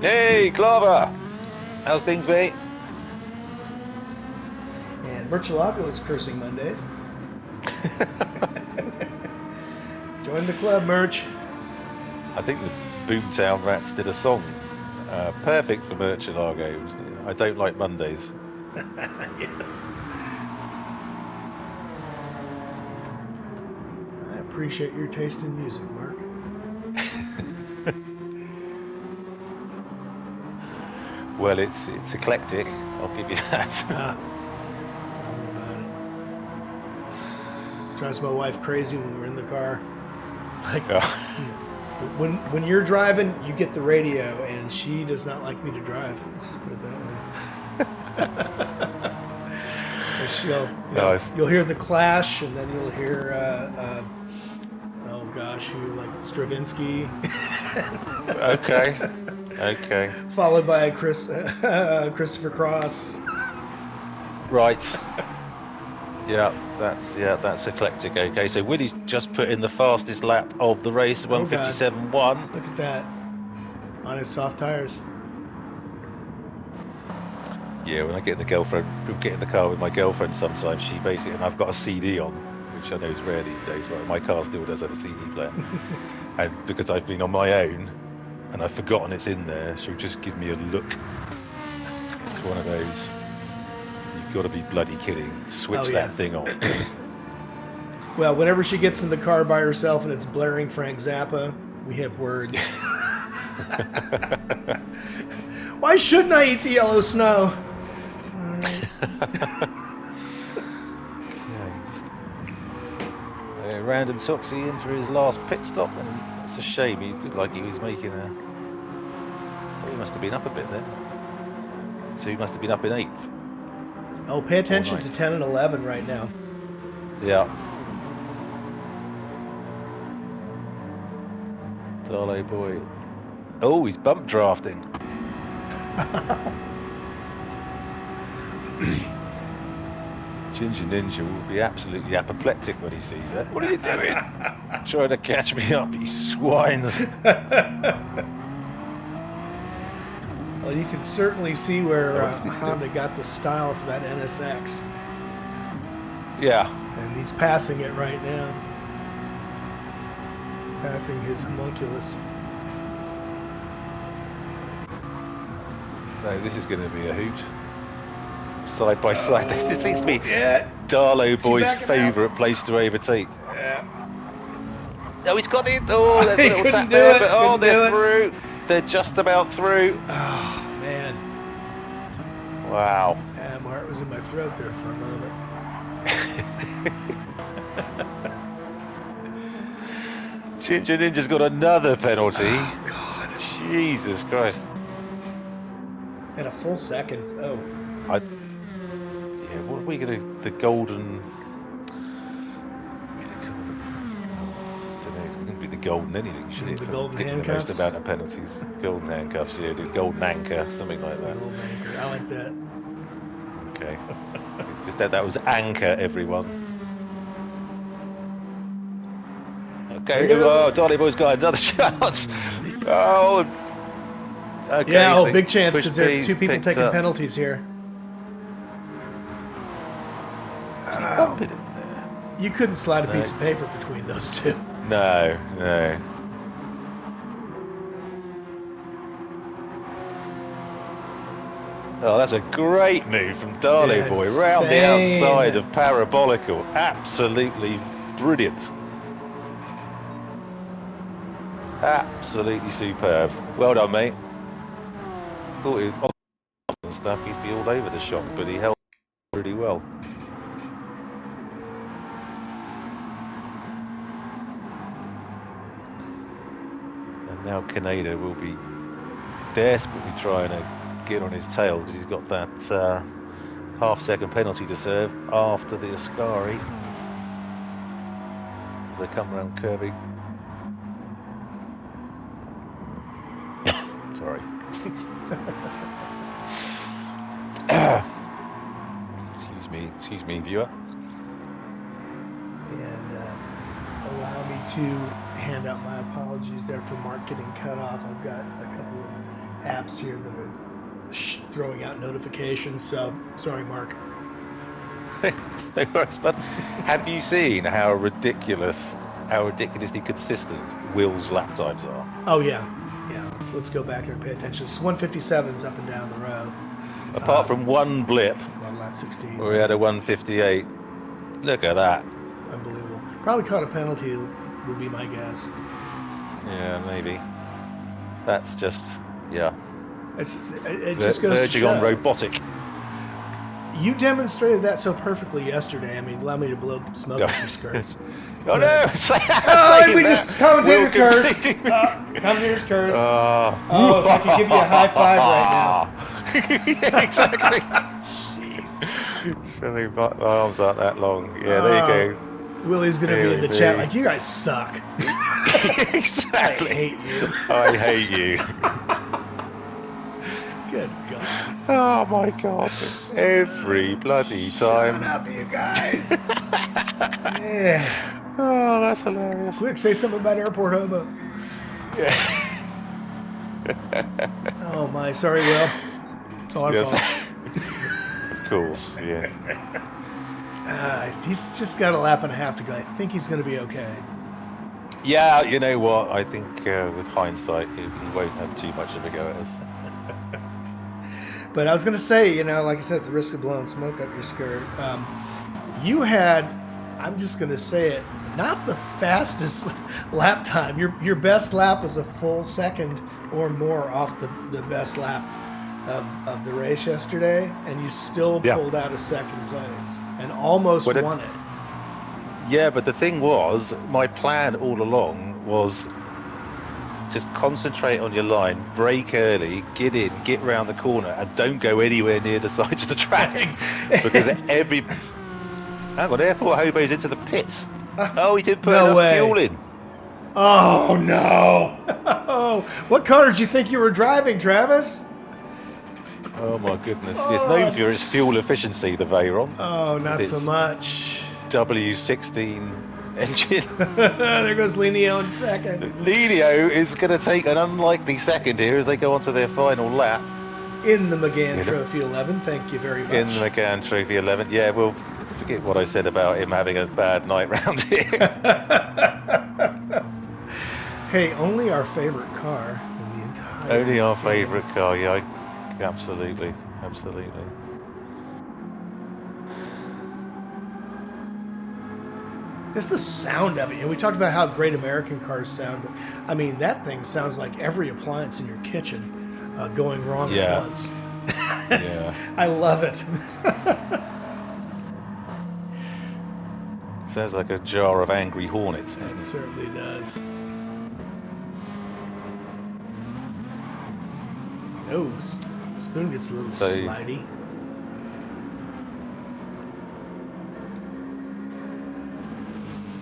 Hey, Clover! How's things, mate? And Murcielago is cursing Mondays. Join the club, Murch. I think the Boomtown Rats did a song perfect for Murcielago. I don't like Mondays. Yes. I appreciate your taste in music, Mark. Well, it's eclectic. I'll give you that. Tell me about it. Drives my wife crazy when we're in the car. It's like when you're driving, you get the radio, and she does not like me to drive. Let's just put it that way. Nice. You'll hear the Clash, and then you'll hear oh gosh, who like Stravinsky. Okay. Followed by Christopher Cross. Right. Yeah, that's eclectic. Okay, so Willie's just put in the fastest lap of the race, 1:57.1. Look at that on his soft tires. Yeah, when I get in the car with my girlfriend, sometimes she basically, and I've got a CD on, which I know is rare these days, but my car still does have a CD player, and because I've been on my own and I've forgotten it's in there, she'll just give me a look. It's one of those. You've got to be bloody kidding. Switch that thing off. Well, whenever she gets in the car by herself and it's blaring Frank Zappa, we have words. Why shouldn't I eat the yellow snow? All right. Random Toxie in for his last pit stop, and it's a shame. He looked like he was making a... Well, he must have been up a bit then. So he must have been up in 8th. Oh, pay attention to 10 and 11 right now. Yeah. Darlo boy. Oh, he's bump drafting. Ginger Ninja will be absolutely apoplectic when he sees that. What are you doing? Trying to catch me up, you swines. Well, you can certainly see where Honda got the style for that NSX. Yeah. And he's passing it right now. Passing his homunculus. No, this is going to be a hoot. Side by side. This seems to be Yeah. Darlo boy's favourite place to overtake. Yeah. No, he's got it. Oh, there's a little tap there. But, oh, they're through. They're just about through. Oh, man. Wow. Yeah, my heart was in my throat there for a moment. Ginger Ninja's got another penalty. Oh, God. Jesus Christ. And a full second. Oh. Yeah, what are we going to... The golden... I don't know, it's going to be the golden anything, should it? The golden handcuffs? The most amount of penalties. Golden handcuffs, yeah, the golden anchor, something like that. Golden anchor. I like that. Okay. Just that was anchor, everyone. Okay, oh, Dolly Boy's got another chance. Oh, okay. Yeah, so big chance because there are two people taking up. penalties here. Oh. You couldn't slide a piece of paper between those two. No. Oh, that's a great move from Darley Boy round the outside of Parabolical. Absolutely brilliant. Absolutely superb. Well done, mate. Thought he was and stuff, he'd be all over the shop, but he held really well. And now Kaneda will be desperately trying to get on his tail because he's got that half-second penalty to serve after the Ascari as they come around curving. Sorry. Excuse me, viewer. And allow me to hand out my apologies there for Mark getting cut off. I've got a couple of apps here that are throwing out notifications, so sorry, Mark. No worries, but have you seen how ridiculously consistent Will's lap times are? Oh yeah. Let's go back there and pay attention. It's 157s up and down the road. Apart from one blip, on lap 16, where we had a 158. Look at that. Unbelievable. Probably caught a penalty, would be my guess. Yeah, maybe. That's just, yeah. It just goes verging to show. on robotic. You demonstrated that so perfectly yesterday. I mean, allow me to blow smoke up your skirt. Oh no! We just commentator curse. Commentator's curse. If I could give you a high five right now. Yeah, exactly. Silly, my arms aren't that long. Yeah, there you go. Willie's gonna be in the chat like, you guys suck. Exactly. I hate you. I hate you. Good God. Oh my God. Every bloody time. Shut up, you guys. Yeah. Oh, that's hilarious. Quick, say something about Airport Hobo. Yeah. Oh my, sorry, Will. It's all our fault. Of course, yeah. He's just got a lap and a half to go. I think he's going to be okay. Yeah, you know what? I think with hindsight, he won't have too much of a go at us. But I was going to say, you know, like I said, at the risk of blowing smoke up your skirt, you had, I'm just going to say it, not the fastest lap time. Your best lap was a full second or more off the best lap of the race yesterday, and you still pulled out a second place and almost won it. Yeah, but the thing was, my plan all along was just concentrate on your line, brake early, get in, get round the corner, and don't go anywhere near the sides of the track. Because Hang on, Airport Hobo's into the pits. Oh, he didn't put enough fuel in. Oh, no. What car did you think you were driving, Travis? Oh, my goodness. It's known for its fuel efficiency, the Veyron. Oh, not so much. W16 engine. There goes Lenio in second. Lenio is going to take an unlikely second here as they go onto their final lap. In the McGann Trophy 11, thank you very much. In the McGann Trophy 11, yeah, well, forget what I said about him having a bad night round here. Hey, only our favorite car in the entire Only our favourite car, yeah, absolutely. It's the sound of it. You know, we talked about how great American cars sound, but I mean, that thing sounds like every appliance in your kitchen going wrong at once. Yeah. I love it. Sounds like a jar of angry hornets. It certainly does. Oh, Spoon gets a little slidey.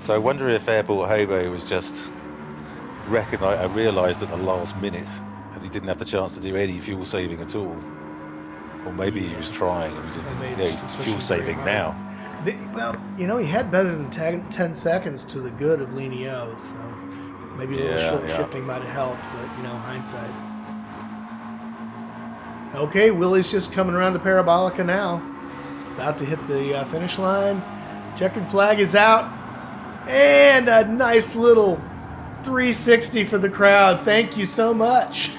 So I wonder if Airport Hobo was just realised at the last minute, as he didn't have the chance to do any fuel saving at all. Or maybe he was trying and he's fuel saving now. Well, you know, he had better than 10 seconds to the good of Lenio, so maybe a little short shifting might have helped, but, you know, hindsight. Okay, Willie's just coming around the Parabolica now. About to hit the finish line. Checkered flag is out. And a nice little 360 for the crowd. Thank you so much.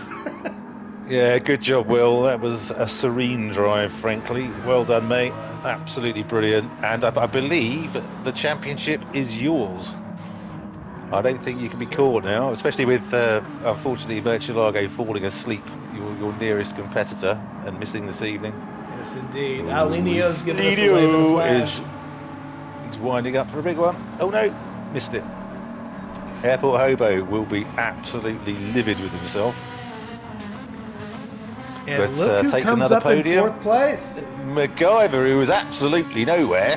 Yeah, good job, Will. That was a serene drive, frankly. Well done, mate. Absolutely brilliant. And I believe the championship is yours. I don't think you can be caught now, especially with, unfortunately, Murcielago falling asleep, your nearest competitor, and missing this evening. Yes, indeed. Lenio's giving us a wave in the flash. He's winding up for a big one. Oh, no. Missed it. Airport Hobo will be absolutely livid with himself. And look who comes up in fourth place. MacGyver, who was absolutely nowhere.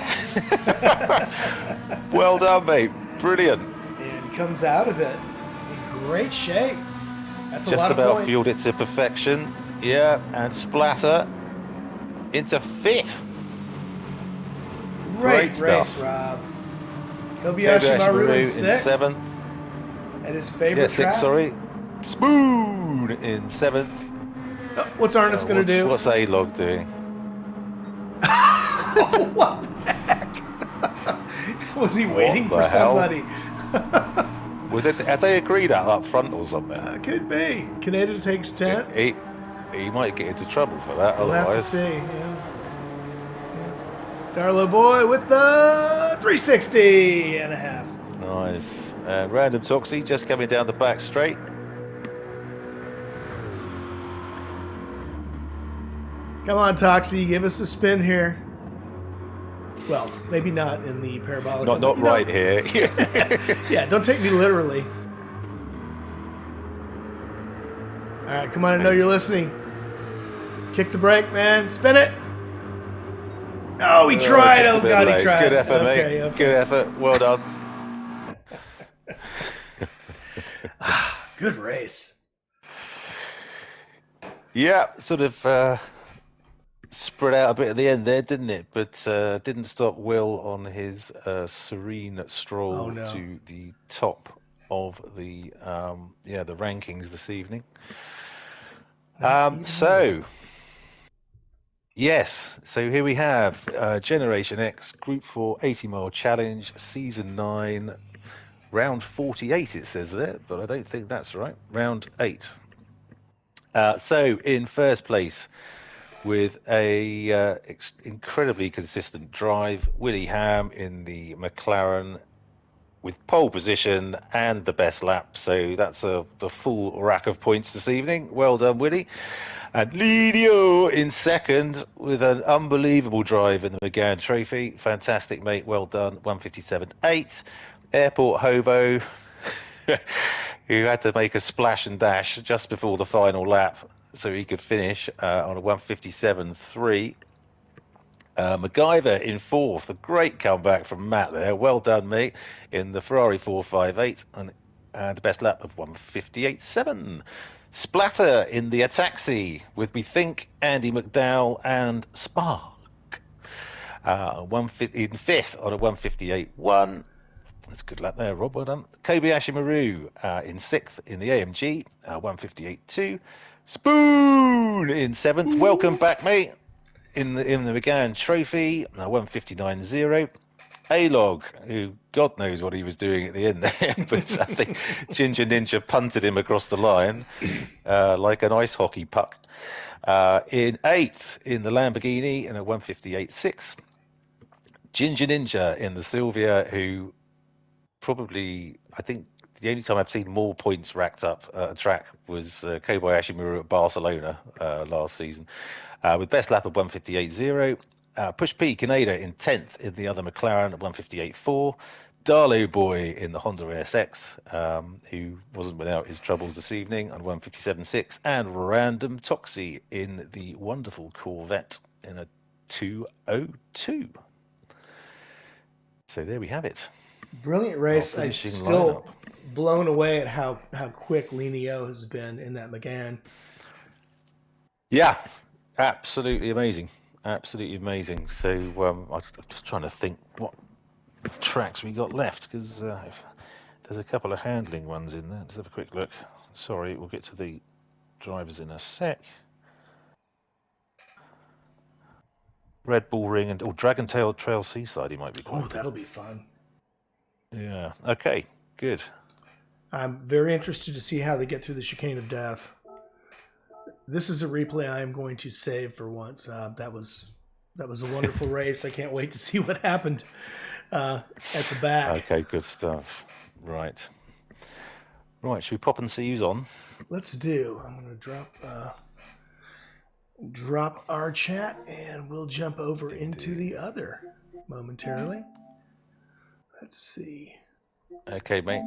Well done, mate. Brilliant. And comes out of it in great shape. That's a lot of points. Just about fueled it to perfection. Yeah, and splatter into fifth. Great race, Rob. Kobayashi Maru in sixth. seventh. at his favorite Yeah, sixth, track. sorry. Spoon in seventh. What's Ernest going to do? What's A-Log doing? Oh, what the heck? Was he waiting What for the hell? somebody? Was it? Had they agreed that up front or something? Could be. Canada takes 10th. He might get into trouble for that We'll have to otherwise. see. Yeah. Darlow boy with the 360 and a half. Nice. Random Toxie just coming down the back straight. Come on, Toxie, give us a spin here. Well, maybe not in the parabolic. Not right here. Yeah, don't take me literally. All right, come on, I know you're listening. Kick the brake, man. Spin it. Oh, he tried. Oh, God, he tried. Good effort, mate. Okay. Good effort. Well done. Good race. Yeah, sort of spread out a bit at the end there, didn't it? But didn't stop Will on his serene stroll to the top of the the rankings this evening. Yes, so here we have Generation X Group 4 80-mile challenge, season 9, round 48 it says there, but I don't think that's right. Round 8. So in first place, with a incredibly consistent drive, Willie Ham in the McLaren with pole position and the best lap. So that's the full rack of points this evening. Well done, Willie. And Lidio in second with an unbelievable drive in the McGann Trophy. Fantastic, mate. Well done. 157.8. Airport Hobo, who had to make a splash and dash just before the final lap so he could finish on a 157.3. MacGyver in fourth, a great comeback from Matt there. Well done, mate, in the Ferrari 458 and the best lap of 158.7. Splatter in the Ataxi with, we think, Andy McDowell and Spark. In fifth on a 158.1. That's a good lap there, Rob. Well done. Kobayashi Maru in sixth in the AMG, 158.2. Spoon in seventh. Welcome back, mate. In the McGann Trophy, 159.0. A-Log, who God knows what he was doing at the end there, but I think Ginger Ninja punted him across the line like an ice hockey puck. In eighth in the Lamborghini in a 158.6. Ginger Ninja in the Sylvia, who probably, I think the only time I've seen more points racked up at a track was Kobayashi Maru at Barcelona last season, with best lap of 158.0. Push P Canada in 10th in the other McLaren at 158.4. Darlow Boy in the Honda SX, who wasn't without his troubles this evening, on 157.6. And Random Toxie in the wonderful Corvette in a 202. So there we have it. Brilliant race. I'm still blown away at how quick Linio has been in that McGann. Yeah, absolutely amazing. Absolutely amazing. So I'm just trying to think what tracks we got left, because there's a couple of handling ones in there. Let's have a quick look. Sorry, we'll get to the drivers in a sec. Red Bull Ring and Dragon Tail Trail Seaside, he might be quite. Oh, that'll be fun. Yeah. Okay. Good. I'm very interested to see how they get through the chicane of death. This is a replay I am going to save for once. That was a wonderful race. I can't wait to see what happened at the back. Okay, good stuff. Right. Should we pop and see who's on? Let's do. I'm going to drop our chat, and we'll jump over into the other momentarily. Let's see. Okay, mate.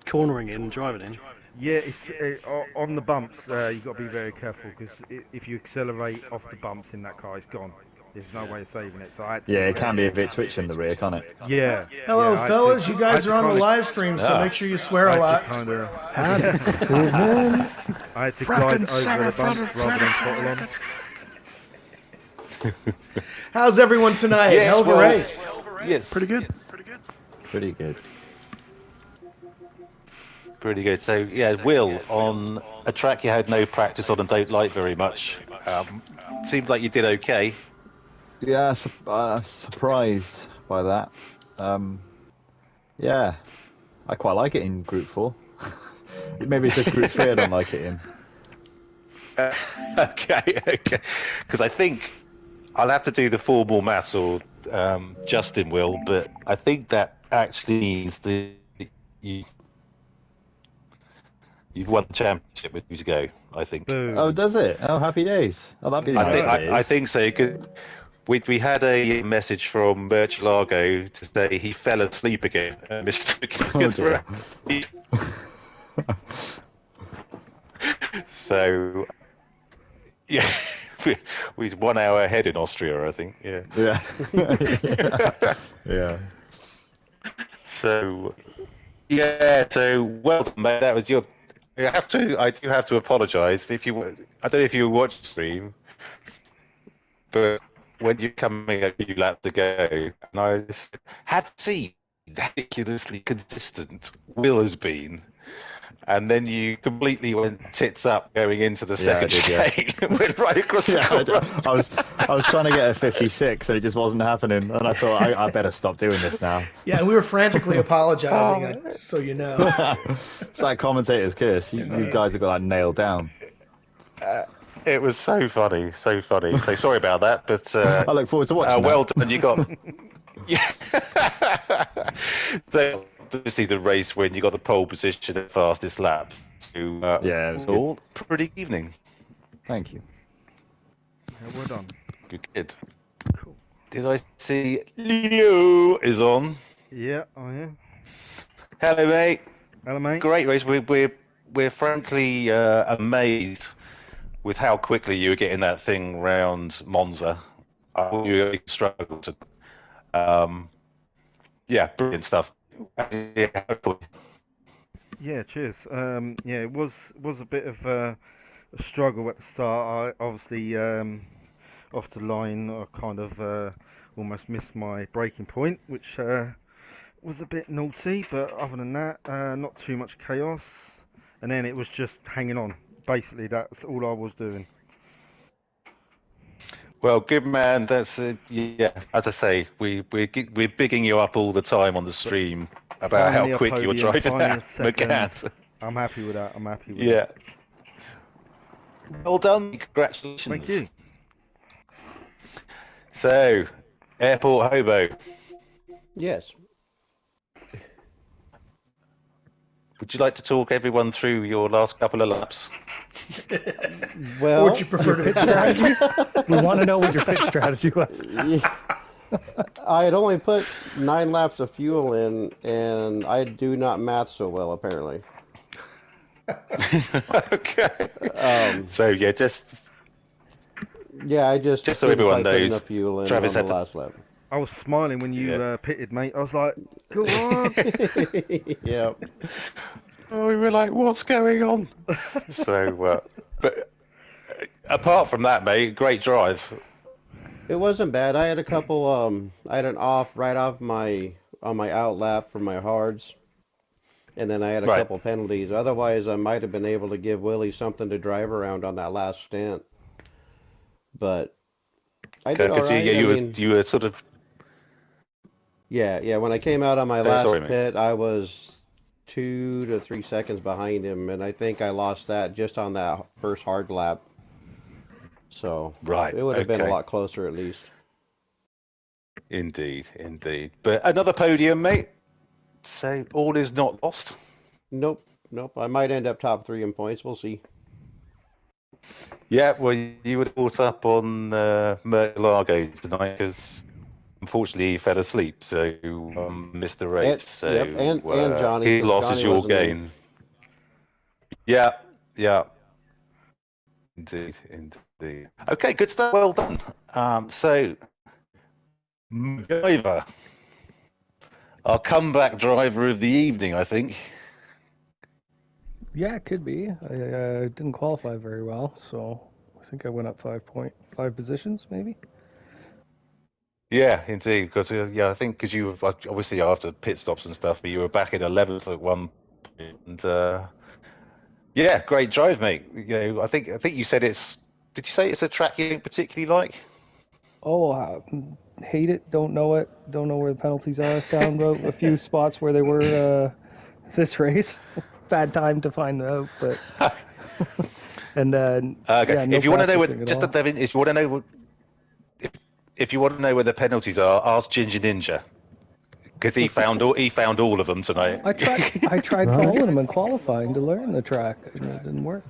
Cornering in and driving in. Yeah, it's on the bumps. You've got to be very careful, because if you accelerate off the bumps in that car, it's gone. There's no way of saving it, so I had to Yeah, be it can be a careful. bit twitchy in the rear, can't it? Yeah. Hello, I had fellas. You I had guys are on the kinda, live stream, so make sure you swear I a had to lot. kind of. Howdy. I had to glide over the bumps rather than throttle on. How's everyone tonight? Yes, Hell of a well, race. yes, Pretty good. Pretty good. pretty good. So yeah, Will, on a track you had no practice on and don't like very much. Seemed like you did okay. Yeah, surprised by that. Yeah, I quite like it in Group 4. Maybe it's just Group 3 I don't like it in. Okay, okay. Because I think I'll have to do the formal maths, or Justin will, but I think that actually means that you, you've won the championship with you to go. I think. Oh, Boom. does it? Oh, happy days. Oh, that'd be I nice think. if it I is. think so. 'Cause we had a message from Murcielago to say he fell asleep again, Mr. Oh dear. So yeah, we're 1 hour ahead in Austria, I think. Yeah. Yeah. Yeah. So yeah, so well done, mate. That was your. I do have to apologise if you. I don't know if you watched the stream, but when you're coming a few laps to go, and I had seen ridiculously consistent Will has been, and then you completely went tits up going into the Yeah, I second did, yeah. chicane, went right across the Yeah, corner. I was trying to get a 56 and it just wasn't happening, and I thought I better stop doing this now. Yeah, and we were frantically apologizing, Oh. so you know. It's like commentator's curse. You guys have got that nailed down. It was so funny, so funny. So sorry about that, but I look forward to watching well that. done. You got yeah. So obviously the race when you got the pole position at fastest lap. So Yeah, it was good. all pretty evening. Thank you. Yeah, well done. Good, good. Cool. Did I see Leo is on? Yeah, I am. Hello, mate. Hello, mate. Great race. We're frankly amazed with how quickly you were getting that thing round Monza. I thought you really struggled to. Yeah, brilliant stuff. Yeah, cheers. Yeah, it was a bit of a struggle at the start. I obviously off the line, I kind of almost missed my braking point, which was a bit naughty. But other than that, not too much chaos. And then it was just hanging on. Basically, that's all I was doing. Well, good man. That's yeah. As I say, we're bigging you up all the time on the But stream about how finally a quick you're podium, driving finally a that second. McGann. I'm happy with that. I'm happy with Yeah. it. Well done. Thank Congratulations. you. So, Airport Hobo, Yes. would you like to talk everyone through your last couple of laps? Well, Or would you prefer to strategy? We want to know what your pit strategy was. I had only put 9 laps of fuel in, and I do not math so well, apparently. Okay. So yeah, Yeah, I just so didn't everyone quite put knows, enough fuel in Travis on the had to. last lap. I was smiling when you Yeah. pitted, mate. I was like, go on. Yeah. Oh, we were like, what's going on? So, but apart from that, mate, great drive. It wasn't bad. I had a couple, I had an off right off on my out lap for my hards, and then I had a Right. couple penalties. Otherwise, I might have been able to give Willie something to drive around on that last stint. But I did all Because right. yeah, I mean, you were sort of. yeah. When I came out on my Sorry, last mate. pit, I was 2 to 3 seconds behind him, and I think I lost that just on that first hard lap. So Right. it would have been a Okay. lot closer at least. Indeed, indeed. But another podium, mate. So all is not lost. Nope, I might end up top 3 in points. We'll see. Yeah, well, you were caught up on Murcielago tonight because unfortunately he fell asleep, so missed the race. And So yep, and Johnny, his because loss is Johnny your wasn't in. gain. Yeah, yeah. Indeed, indeed. Okay, good stuff. Well done. So, MacGyver, our comeback driver of the evening, I think. Yeah, it could be. I didn't qualify very well, so I think I went up 5 positions, maybe. Yeah, indeed. Because I think because you were obviously after pit stops and stuff, but you were back in 11th at one point. And yeah, great drive, mate. I think you said it's. Did you say it's a track you didn't particularly like? Oh, hate it. Don't know it. Don't know where the penalties are. Found a few spots where they were this race. Bad time to find out, but and Okay. yeah, no If you want to know practicing what, at just all. Devin, if you want to know, if you want to know where the penalties are, ask Ginger Ninja because he found all of them tonight. I tried Right. following him and qualifying to learn the track, and it didn't work.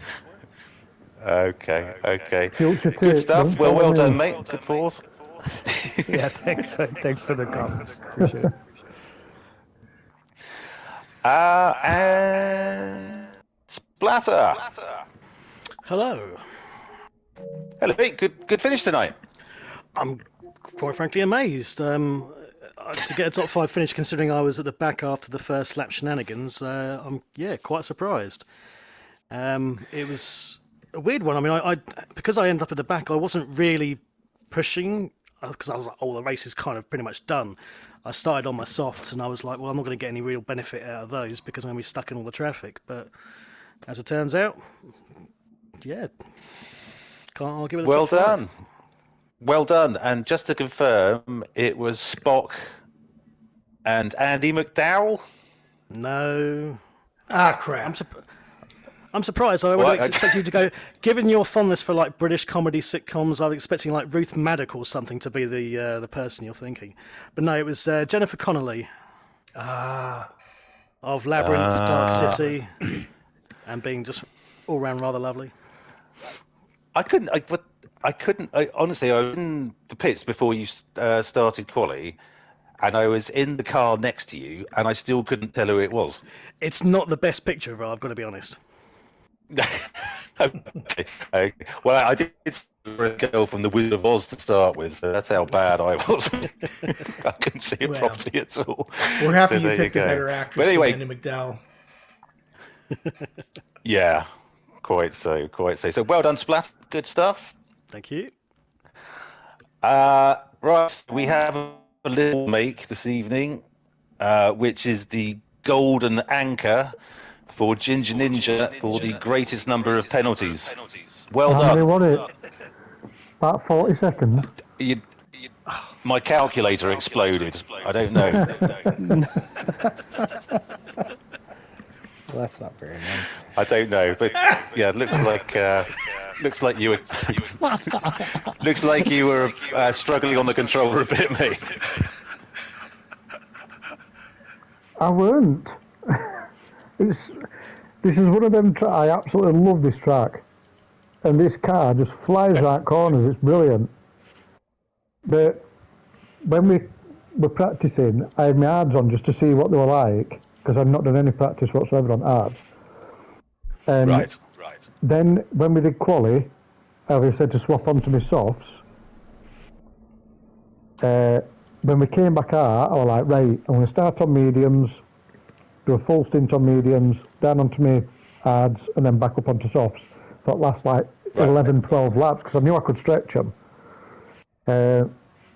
Okay. Future Good tape, stuff. don't follow Well me. done, mate. Good fourth. Yeah, thanks for the comments. Appreciate it. And Splatter. Hello. Hello, mate. Good finish tonight. I'm quite frankly amazed. To get a top 5 finish, considering I was at the back after the first lap shenanigans, I'm quite surprised. It was a weird one. I mean, I because I ended up at the back, I wasn't really pushing because I was like, oh, the race is kind of pretty much done. I started on my softs, and I was like, well, I'm not going to get any real benefit out of those because I'm going to be stuck in all the traffic. But as it turns out, yeah, can't argue with the Well top 5. done. Well done. And just to confirm, it was Spock and Andy McDowell. No. Ah, crap. I'm surprised. I would What? have expected you to go. Given your fondness for like British comedy sitcoms, I was expecting like Ruth Maddock or something to be the person you're thinking. But no, it was Jennifer Connelly Ah, of Labyrinth, Dark City, and being just all round rather lovely. I couldn't. Honestly, I was in the pits before you started quali, and I was in the car next to you, and I still couldn't tell who it was. It's not the best picture, I've got to be honest. Okay. Well, I did see a girl from the Wizard of Oz to start with, so that's how bad I was. I couldn't see it Well, properly at all. we're happy So you there picked you a go. better But actress anyway, than Andy McDowell. yeah, quite so. So well done, Splat. Good stuff. Thank you. Right, we have a little make this evening, which is the golden anchor for Ginger Ninja for the greatest number of penalties. Well How many done. were it? About 40 seconds. My calculator exploded. I don't know. Well, that's not very nice. I don't know, but yeah, it looks like you were looks like you were struggling on the controller a bit, mate. I weren't. This is one of them. I absolutely love this track, and this car just flies right corners. It's brilliant. But when we were practicing, I had my hards on just to see what they were like because I'd not done any practice whatsoever on hards. And Right. then when we did quali, I said to swap onto my softs. When we came back out, I was like, right, I'm going to start on mediums, do a full stint on mediums, down onto my hards, and then back up onto softs. That last like 11, 12 laps, because I knew I could stretch them. And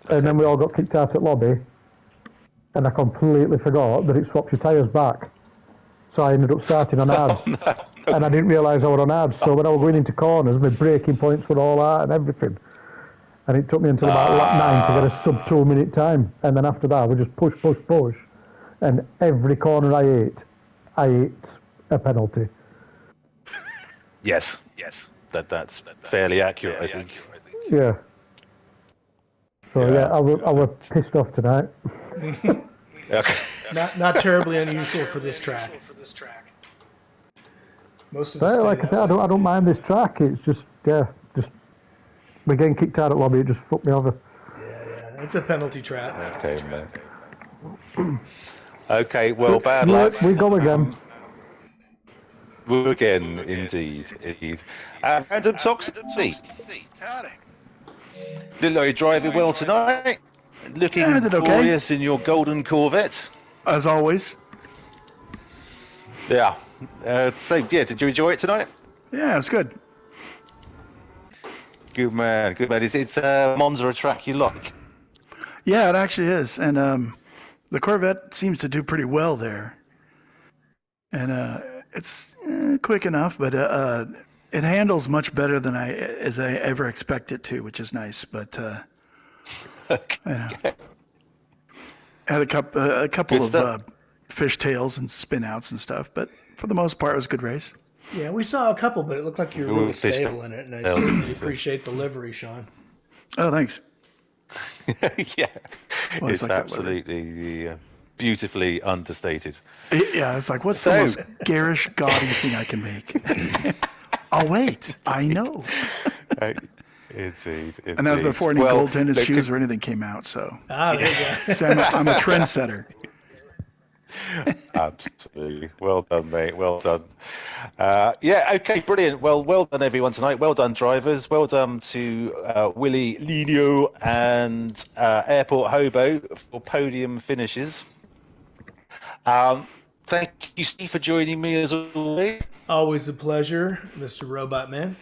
then we all got kicked out at lobby, and I completely forgot that it swaps your tyres back. So I ended up starting on hards, and I didn't realise I were on hards. So when I was going into corners, my braking points were all out and everything. And it took me until about lap 9 to get a sub 2 minute time. And then after that, we just push. And every corner I ate a penalty. Yes. That's fairly accurate, I think. Yeah. So yeah, I was pissed off tonight. Okay. Not terribly unusual for this track. Most of the But like I said, I don't mind this track. It's just we're getting kicked out at lobby. It just fucked me over. Yeah, it's a penalty trap. Okay, man. Okay, well, bad luck. We go again. will again, indeed. Random Toxicity. Howdy. Look like you're driving well tonight. Yeah, I Looking did okay. glorious in your golden Corvette. As always. Yeah. Did you enjoy it tonight? Yeah, it was good. Good man, good man. It's Monza a track you like? Yeah, it actually is. And the Corvette seems to do pretty well there. And it's quick enough, but it handles much better than I ever expect it to, which is nice. But Okay. had a couple Good of stuff. fishtails and spin outs and stuff, but for the most part, it was a good race. Yeah, we saw a couple, but it looked like you were Ooh, really fish stable in it, and I certainly appreciate the livery, Sean. Oh, thanks. Yeah, Well, it's like that livery. absolutely beautifully understated. Yeah, it's like, what's the most garish, gaudy thing I can make? Oh, wait, I know. Indeed. And that was before any gold tennis shoes or anything came out, so. There you go. So I'm a trendsetter. Absolutely. Well done, mate. Well done. Okay, brilliant. Well done, everyone, tonight. Well done, drivers. Well done to Willie Lino and Airport Hobo for podium finishes. Thank you, Steve, for joining me as always. Always a pleasure, Mr. Robot Man.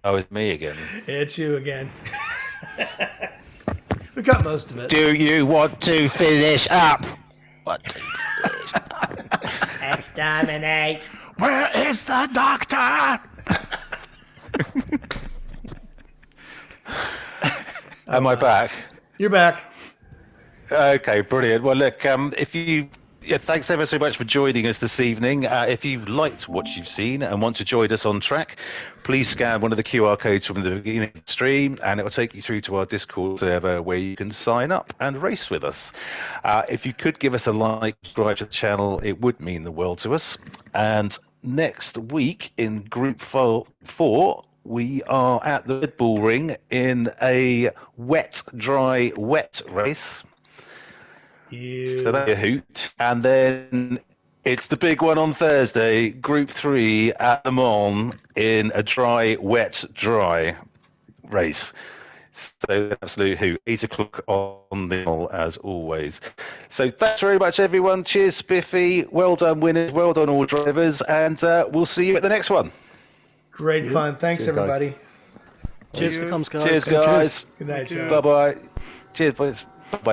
Oh, it's me again. It's you again. We got most of it. Do you want to finish up? Exterminate. Where is the doctor? Am I back? You're back. Okay, brilliant. Well, look, thanks ever so much for joining us this evening. If you've liked what you've seen and want to join us on track, please scan one of the QR codes from the beginning of the stream, and it will take you through to our Discord server where you can sign up and race with us. If you could give us a like, subscribe to the channel, it would mean the world to us. And next week in Group 4, we are at the Red Bull Ring in a wet, dry, wet race. So that'll be a hoot. And then it's the big one on Thursday, Group 3 at Le Mans in a dry, wet, dry race. So absolute hoot. 8 o'clock on the hill as always. So thanks very much, everyone. Cheers, Spiffy. Well done, winners. Well done, all drivers. And we'll see you at the next one. Great fun. Thanks, Cheers, everybody. guys. Cheers to the comms, guys. Cheers, guys. Good night, Sean. Bye-bye. Cheers, boys. Bye-bye.